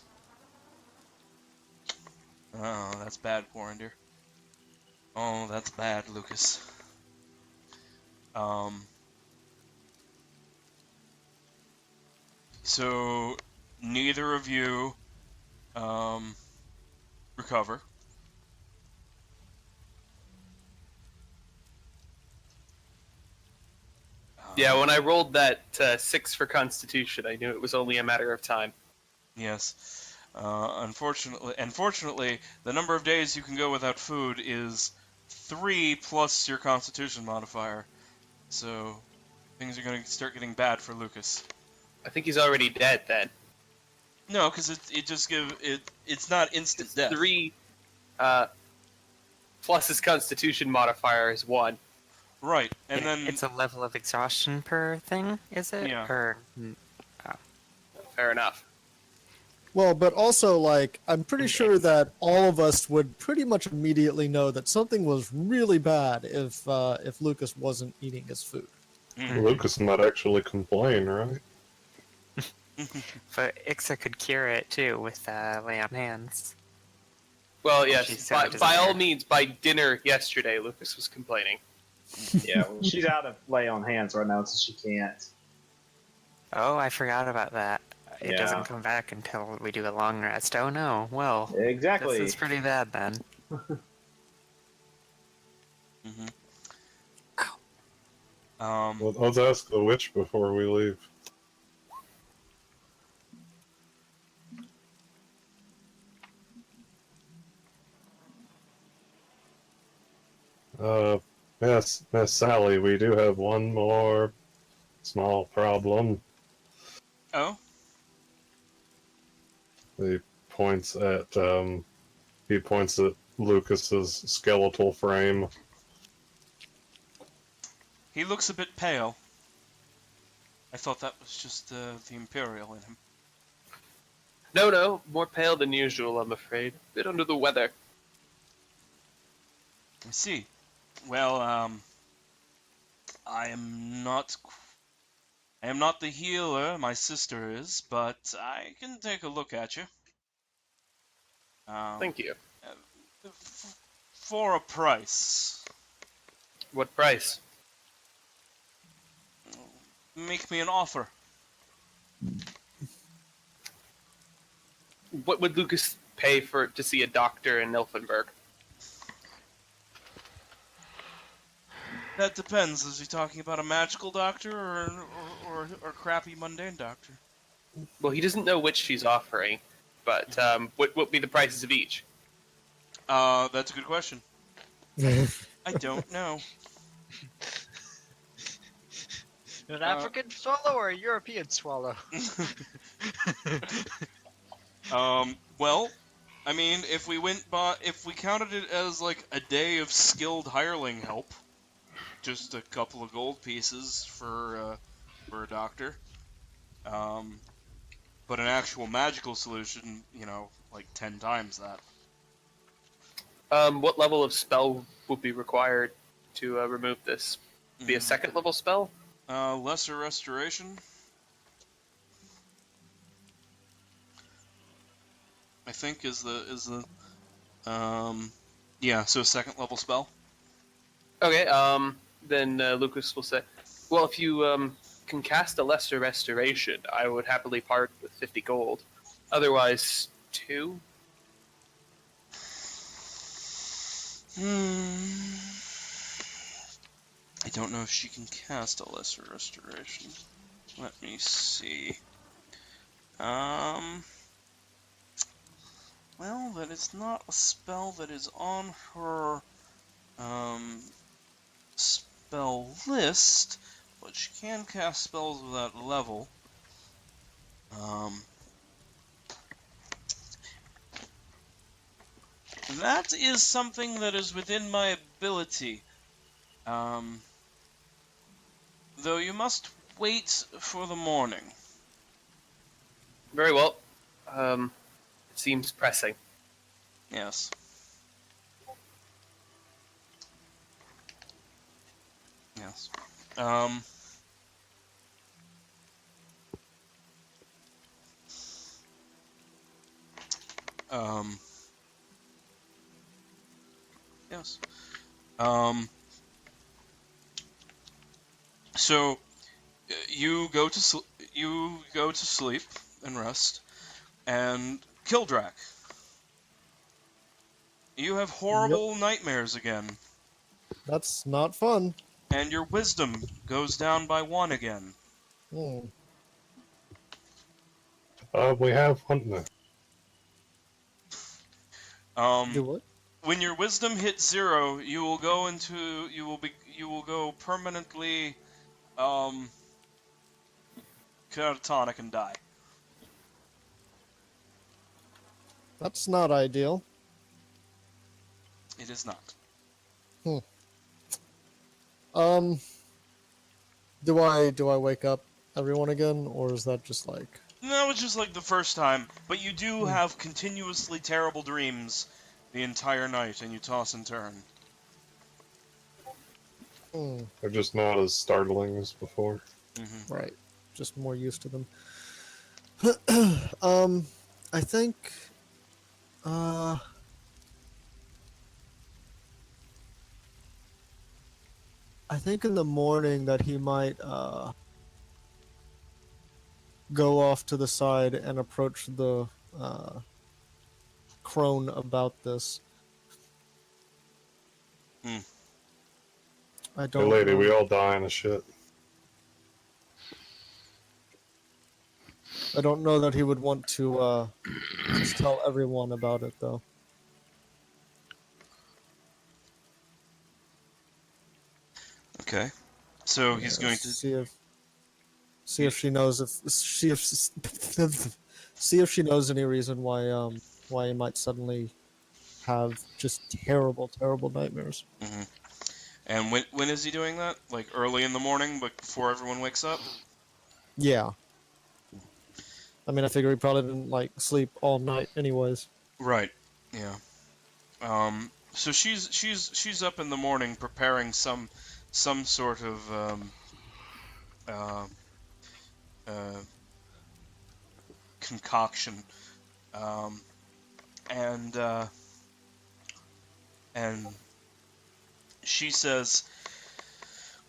Oh, that's bad, Quarandir. Oh, that's bad, Lucas. So neither of you recover. Yeah, when I rolled that 6 for Constitution, I knew it was only a matter of time. Yes. Unfortunately, the number of days you can go without food is 3 plus your Constitution modifier. So things are going to start getting bad for Lucas. I think he's already dead then. No, because it's not instant death. 3 plus his Constitution modifier is 1. Right, and then It's a level of exhaustion per thing, is it? Yeah. Or Fair enough. Well, but also, like, I'm pretty sure that all of us would pretty much immediately know that something was really bad if Lucas wasn't eating his food. Lucas might actually complain, right? but Ixa could cure it too with lay on hands. Well, She's yes, so by all desired. means, by dinner yesterday, Lucas was complaining. Yeah, well, she's out of lay on hands right now, so she can't. Oh, I forgot about that. It Yeah. doesn't come back until we do a long rest. Oh no. Well, Exactly. this is pretty bad then. Mm-hmm. Well, let's ask the witch before we leave. Miss Sally, we do have one more small problem. Oh, He points at Lucas's skeletal frame. he looks a bit pale. I thought that was just the Imperial in him. No, more pale than usual, I'm afraid. A bit under the weather. I see. Well, I am not the healer. My sister is, but I can take a look at you. Thank you. For a price. What price? Make me an offer. What would Lucas pay to see a doctor in Nilfenberg? That depends. Is he talking about a magical doctor or a crappy mundane doctor? Well, he doesn't know which she's offering, but what would be the prices of each? That's a good question. I don't know. An African swallow or a European swallow? Well, I mean, if we counted it as like a day of skilled hireling help, just a couple of gold pieces for a doctor. But an actual magical solution, like 10 times that. What level of spell would be required to remove this? Be a second level spell? Lesser restoration. I think is the yeah, so second level spell. Okay, then Lucas will say, well, if you can cast a lesser restoration, I would happily part with 50 gold. Otherwise, 2? I don't know if she can cast a lesser restoration. Let me see. Well, that is not a spell that is on her, spell list, but she can cast spells of that level. That is something that is within my ability. Though you must wait for the morning. Very well. It seems pressing. Yes. Yes. Yes. So you go to sleep and rest, and Kildrak, you have Yep. horrible nightmares again, That's not fun. and your wisdom goes down by 1 again. Hmm. We have one. Do what? When your wisdom hits 0, you will go permanently catatonic and die. That's not ideal. It is not. Do I wake up everyone again, or is that just like? No, it's just like the first time, but you do have continuously terrible dreams the entire night, and you toss and turn. They're just not as startling as before. Right. Just more used to them. I think in the morning that he might go off to the side and approach the crone about this. I Hey, don't lady, know. we all die in a shit. I don't know that he would want to just tell everyone about it, though. Okay. So he's going to... see if she knows see if she knows any reason why he might suddenly have just terrible nightmares. And when is he doing that? Like early in the morning, but before everyone wakes up? Yeah. I mean, I figure he probably didn't like sleep all night, anyways. Right. Yeah. So she's up in the morning preparing some sort of concoction, and she says,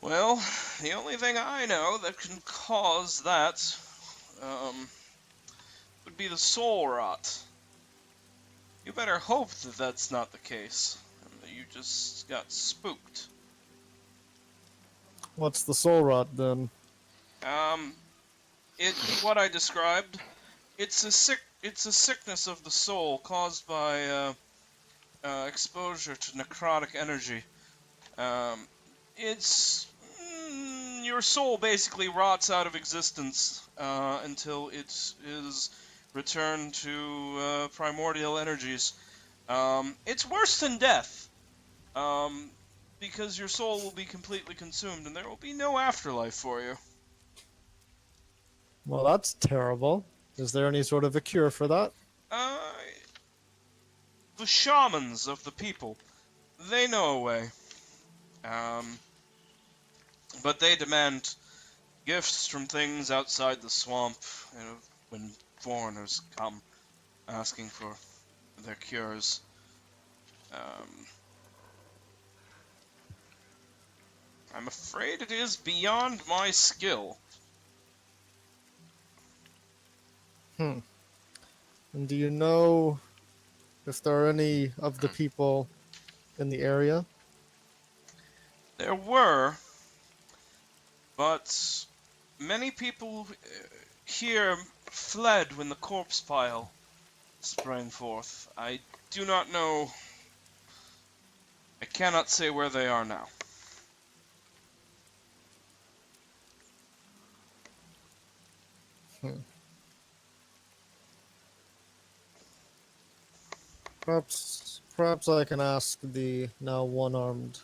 "Well, the only thing I know that can cause that would be the soul rot. You better hope that that's not the case, and that you just got spooked." What's the soul rot then? What I described, it's a sickness of the soul caused by exposure to necrotic energy. It's your soul basically rots out of existence until it is returned to primordial energies. It's worse than death, because your soul will be completely consumed and there will be no afterlife for you. Well, that's terrible. Is there any sort of a cure for that? The shamans of the people, they know a way. But they demand gifts from things outside the swamp, when foreigners come asking for their cures. I'm afraid it is beyond my skill. And do you know if there are any of the people in the area? There were, but many people here fled when the corpse pile sprang forth. I do not know. I cannot say where they are now. Perhaps I can ask the now one-armed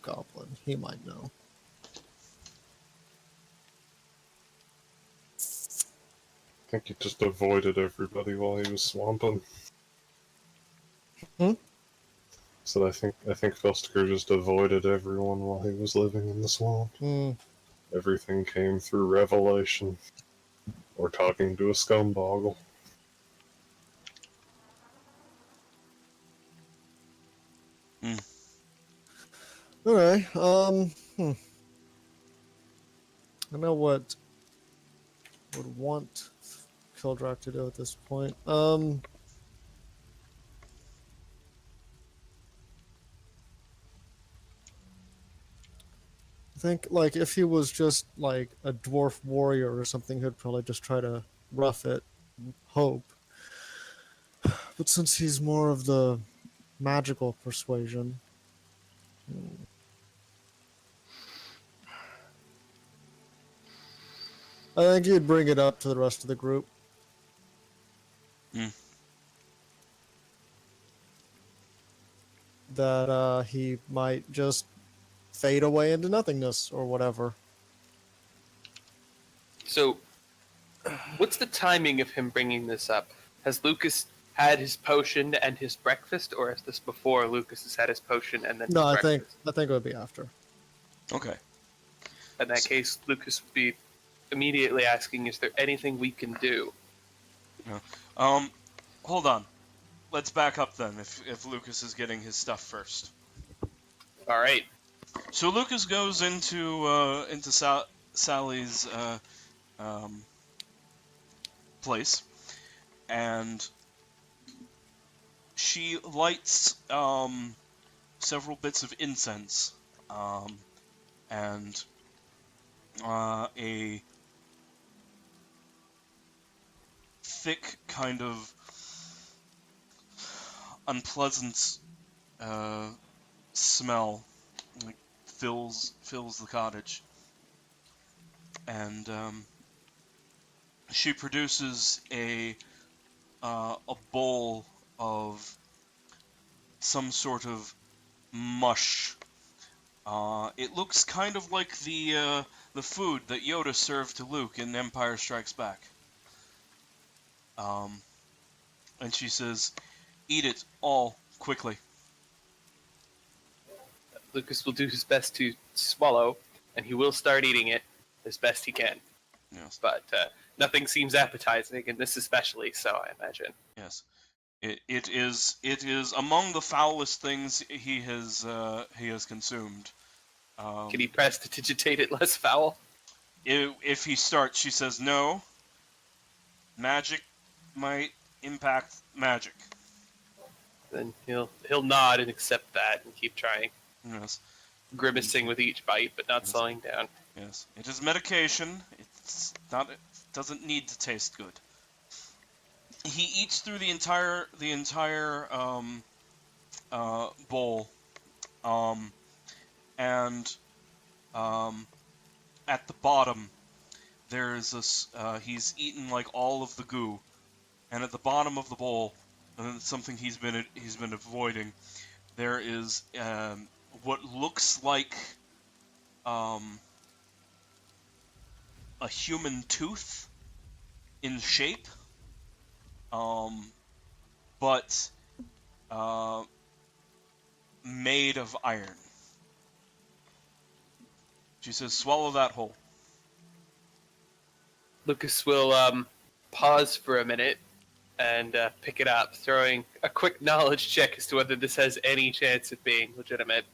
goblin. He might know. I think he just avoided everybody while he was swamping. So I think Felstiger just avoided everyone while he was living in the swamp. Everything came through revelation or talking to a scumboggle. Alright, I know what would want Kildrak to do at this point. I think, like, if he was just, like, a dwarf warrior or something, he'd probably just try to rough it, hope. But since he's more of the magical persuasion... I think he'd bring it up to the rest of the group. That he might just fade away into nothingness or whatever. So, what's the timing of him bringing this up? Has Lucas had his potion and his breakfast, or is this before Lucas has had his potion and then No, his I think breakfast? it would be after. Okay. In that case, Lucas would be immediately asking, is there anything we can do? Hold on. Let's back up then, if Lucas is getting his stuff first. All right. So Lucas goes into Sally's place, and she lights several bits of incense, and a thick kind of unpleasant smell like fills the cottage, and she produces a bowl of some sort of mush. It looks kind of like the food that Yoda served to Luke in Empire Strikes Back. And she says, "Eat it all quickly." Lucas will do his best to swallow, and he will start eating it as best he can. Yes. But nothing seems appetizing, and this especially so, I imagine. Yes. It is among the foulest things he has consumed. Can he prestidigitate it less foul? If he starts, she says no. Magic might impact magic. Then he'll nod and accept that and keep trying, Yes. grimacing with each bite, but not slowing down. Yes. It is medication. It's not. It doesn't need to taste good. He eats through the entire bowl, and at the bottom there's this. He's eaten like all of the goo, and at the bottom of the bowl, and it's something he's been avoiding. There is what looks like a human tooth in shape, but made of iron. She says, "Swallow that whole." Lucas will pause for a minute and pick it up, throwing a quick knowledge check as to whether this has any chance of being legitimate.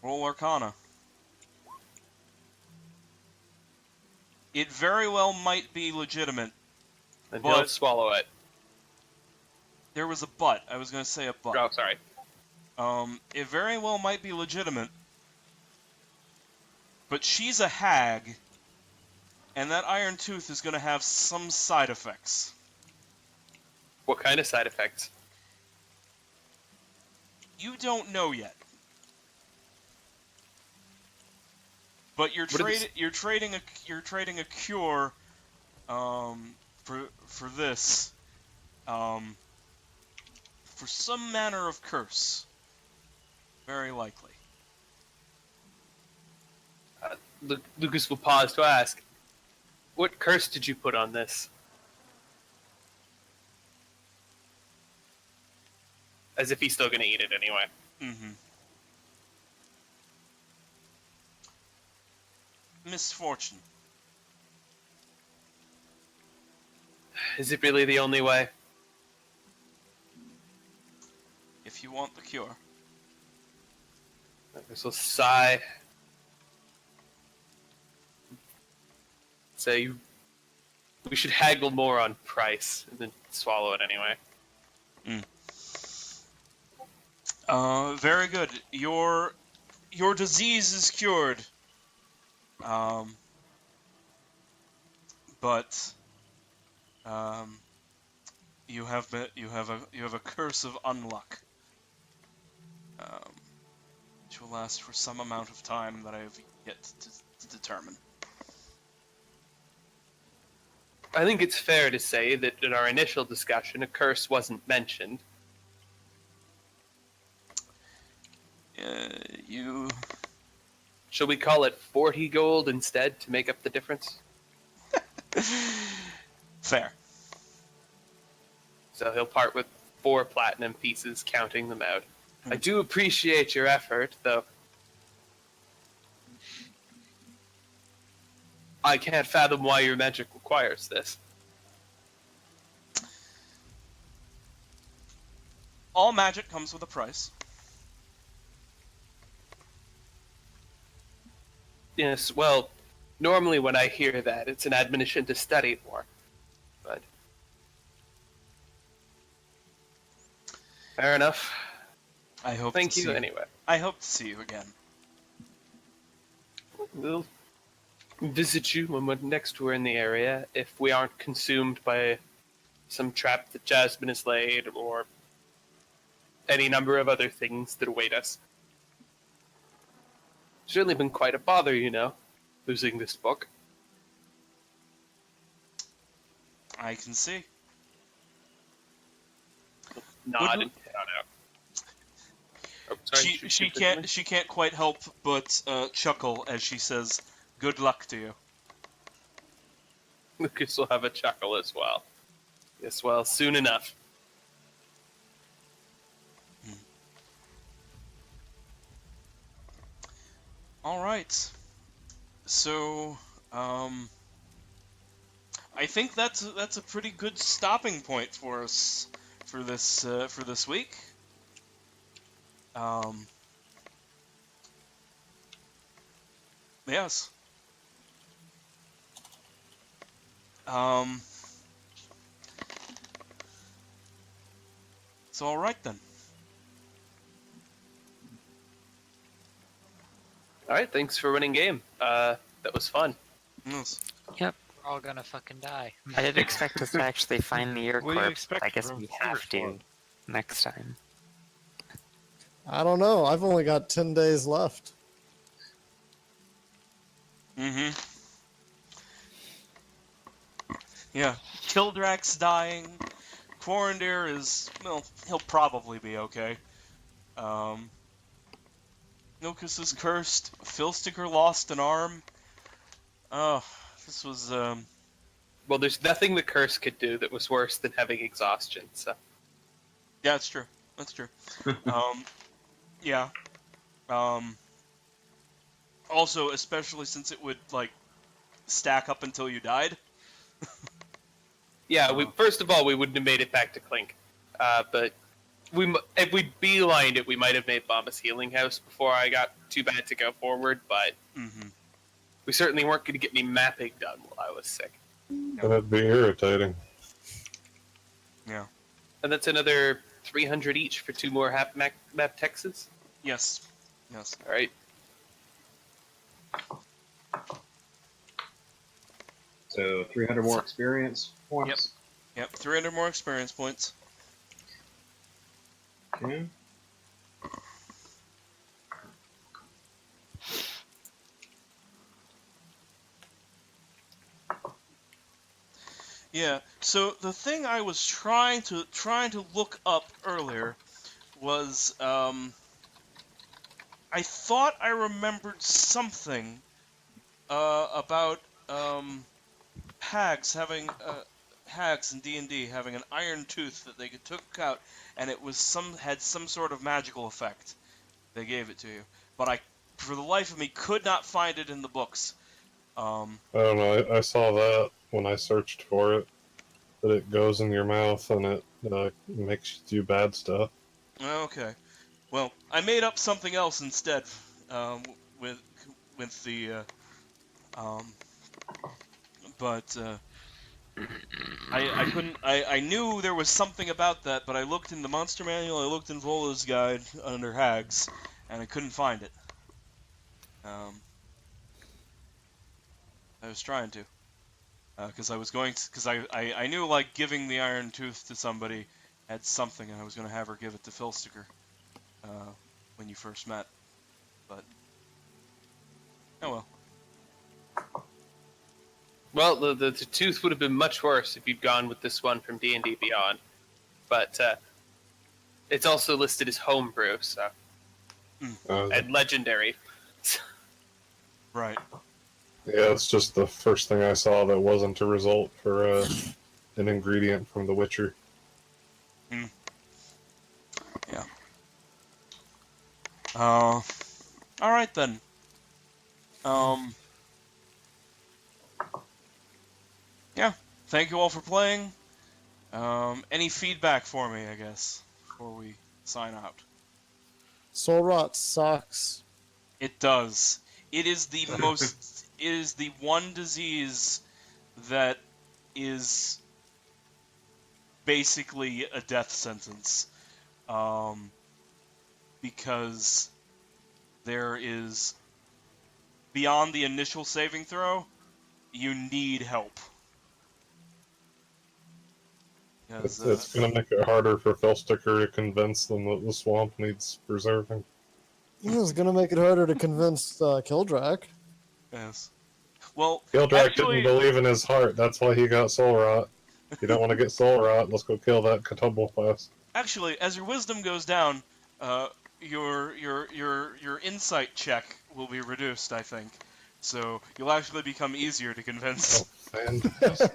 Roll Arcana. It very well might be legitimate. And But- he'll swallow it. There was a but. I was going to say a but. Oh, sorry. It very well might be legitimate. But she's a hag, and that Iron Tooth is going to have some side effects. What kind of side effects? You don't know yet. But you're What is- trading a cure for this for some manner of curse. Very likely. Lucas will pause to ask, what curse did you put on this? As if he's still going to eat it anyway. Mm-hmm. Misfortune. Is it really the only way? If you want the cure. Lucas will sigh. Say, we should haggle more on price, and then swallow it anyway. Very good. Your disease is cured. But you have a curse of unluck, which will last for some amount of time that I have yet to determine. I think it's fair to say that in our initial discussion, a curse wasn't mentioned. You Shall we call it 40 gold instead to make up the difference? fair. So he'll part with 4 platinum pieces, counting them out. I do appreciate your effort, though. I can't fathom why your magic requires this. All magic comes with a price. Yes, well, normally when I hear that, it's an admonition to study more. But fair enough. I hope. Thank to you see anyway. I hope to see you again. We'll visit you when next we're in the area, if we aren't consumed by some trap that Jasmine has laid, or any number of other things that await us. Certainly been quite a bother, you know, losing this book. I can see. Nod Wouldn't- and head on out. Oh, sorry, She can't quite help but chuckle as she says, "Good luck to you." Lucas will have a chuckle as well. Yes, well, soon enough. All right. So, I think that's a pretty good stopping point for us for this week. Yes. So all right then. All right, thanks for winning game. That was fun. Yes. We're all gonna fucking die. I did expect us to actually find the Ear What do you Corpse, but I expect guess from we Thunder have to Club? next time. I don't know. I've only got 10 days left. Mm-hmm. Yeah. Kildrak's dying. Quarandir is, well, he'll probably be okay. Milkus is cursed. Filsticker lost an arm. Oh, this was, Well, there's nothing the curse could do that was worse than having exhaustion, so. yeah, that's true. That's true. Yeah. Also, especially since it would, like, stack up until you died. Yeah, first of all, we wouldn't have made it back to Clink. But if we beelined it, we might have made Bombus Healing House before I got too bad to go forward, but we certainly weren't going to get any mapping done while I was sick. And it'd be irritating. Yeah. And that's another 300 each for 2 more map Texas. Yes. Yes. All right. So 300 more experience points. Yep. 300 more experience points. Okay. Yeah. So the thing I was trying to look up earlier was I thought I remembered something about hags in D&D having an iron tooth that they took out, and it was had some sort of magical effect. They gave it to you, but I, for the life of me, could not find it in the books. I don't know. I saw that when I searched for it. That it goes in your mouth and it makes you do bad stuff. Okay. Well, I made up something else instead with the but I couldn't. I knew there was something about that, but I looked in the monster manual. I looked in Vola's guide under hags, and I couldn't find it. I was trying to, because I was going to, because I knew like giving the iron tooth to somebody had something, and I was going to have her give it to Filsticker when you first met, but oh well. Well, the tooth would have been much worse if you'd gone with this one from D&D Beyond, but it's also listed as homebrew, so and legendary. Right. Yeah, it's just the first thing I saw that wasn't a result for an ingredient from The Witcher. Yeah. All right then. Yeah. Thank you all for playing. Any feedback for me, I guess, before we sign out? Soul rot sucks. It does. It is the most. It is the one disease that is basically a death sentence, because there is, beyond the initial saving throw, you need help. It's going to make it harder for Filsticker to convince them that the swamp needs preserving. Yeah, it's gonna make it harder to convince Kildrak. Yes. Well, Gildrak actually, didn't believe in his heart. That's why he got soul rot. If you don't want to get soul rot, let's go kill that Katumble class. actually, as your wisdom goes down, your insight check will be reduced, I think. So you'll actually become easier to convince. Fantastic.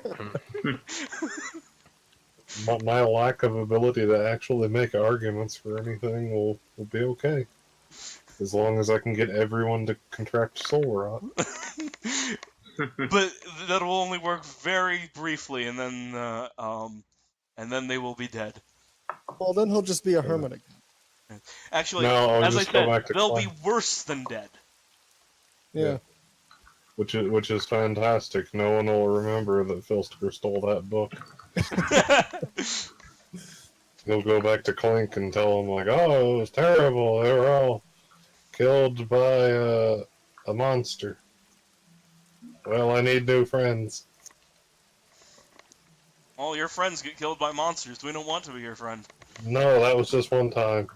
My lack of ability to actually make arguments for anything will be okay. As long as I can get everyone to contract soul rot. But that will only work very briefly, and then they will be dead. Well, then he'll just be a hermit again. Actually, No, I'll as I just go back said, to they'll be Klein. worse than dead. Yeah. Which is fantastic. No one will remember that Filsticker stole that book. He'll go back to Clink and tell him, like, oh, it was terrible. They were all killed by a monster. Well, I need new friends. All your friends get killed by monsters. We don't want to be your friend. No, that was just one time.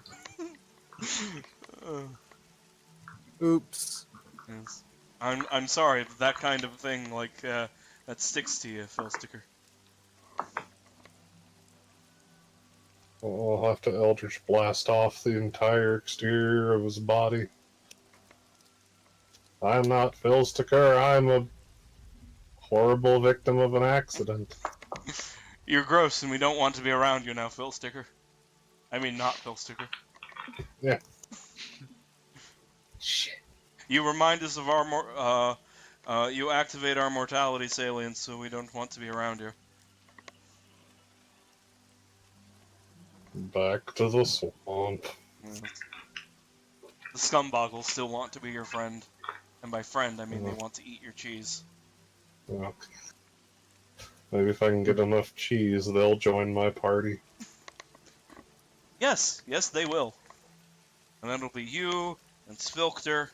Oops. Yes. I'm sorry. That kind of thing, like that sticks to you, Filsticker. I'll have to Eldritch Blast off the entire exterior of his body. I'm not Filsticker. I'm a horrible victim of an accident. You're gross, and we don't want to be around you now, Filsticker. I mean, not Filsticker. Yeah. Shit. You remind us of our you activate our mortality salience, so we don't want to be around you. Back to the swamp. The scumboggles still want to be your friend. And by friend, I mean they want to eat your cheese. Okay. Maybe if I can get enough cheese, they'll join my party. Yes, they will. And then it'll be you, and Svilkter,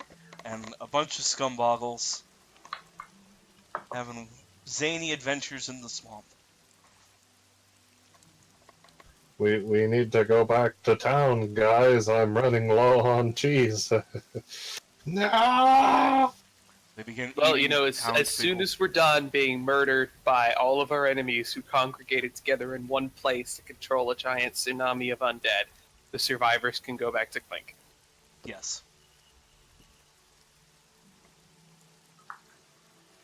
and a bunch of scumboggles having zany adventures in the swamp. We need to go back to town, guys. I'm running low on cheese. No! They begin Well, eating you know, as soon townspeople. as we're done being murdered by all of our enemies who congregated together in one place to control a giant tsunami of undead, the survivors can go back to Clink. Yes.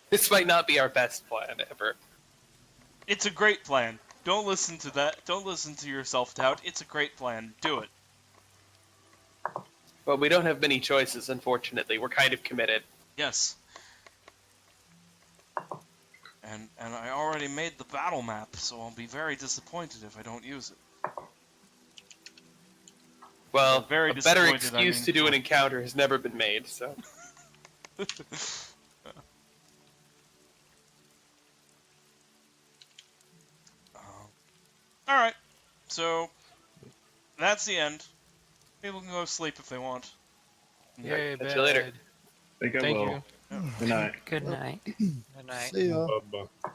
This might not be our best plan ever. It's a great plan. Don't listen to that. Don't listen to your self-doubt. It's a great plan. Do it. But we don't have many choices, unfortunately. We're kind of committed. Yes. And I already made the battle map, so I'll be very disappointed if I don't use it. Well, very a better disappointed, excuse I mean. to do an encounter has never been made, so... Alright. So, that's the end. People can go sleep if they want. Yay, Catch you later. bad. Think I Thank will. you. Good night. Good night. Good night. See ya. Bye-bye.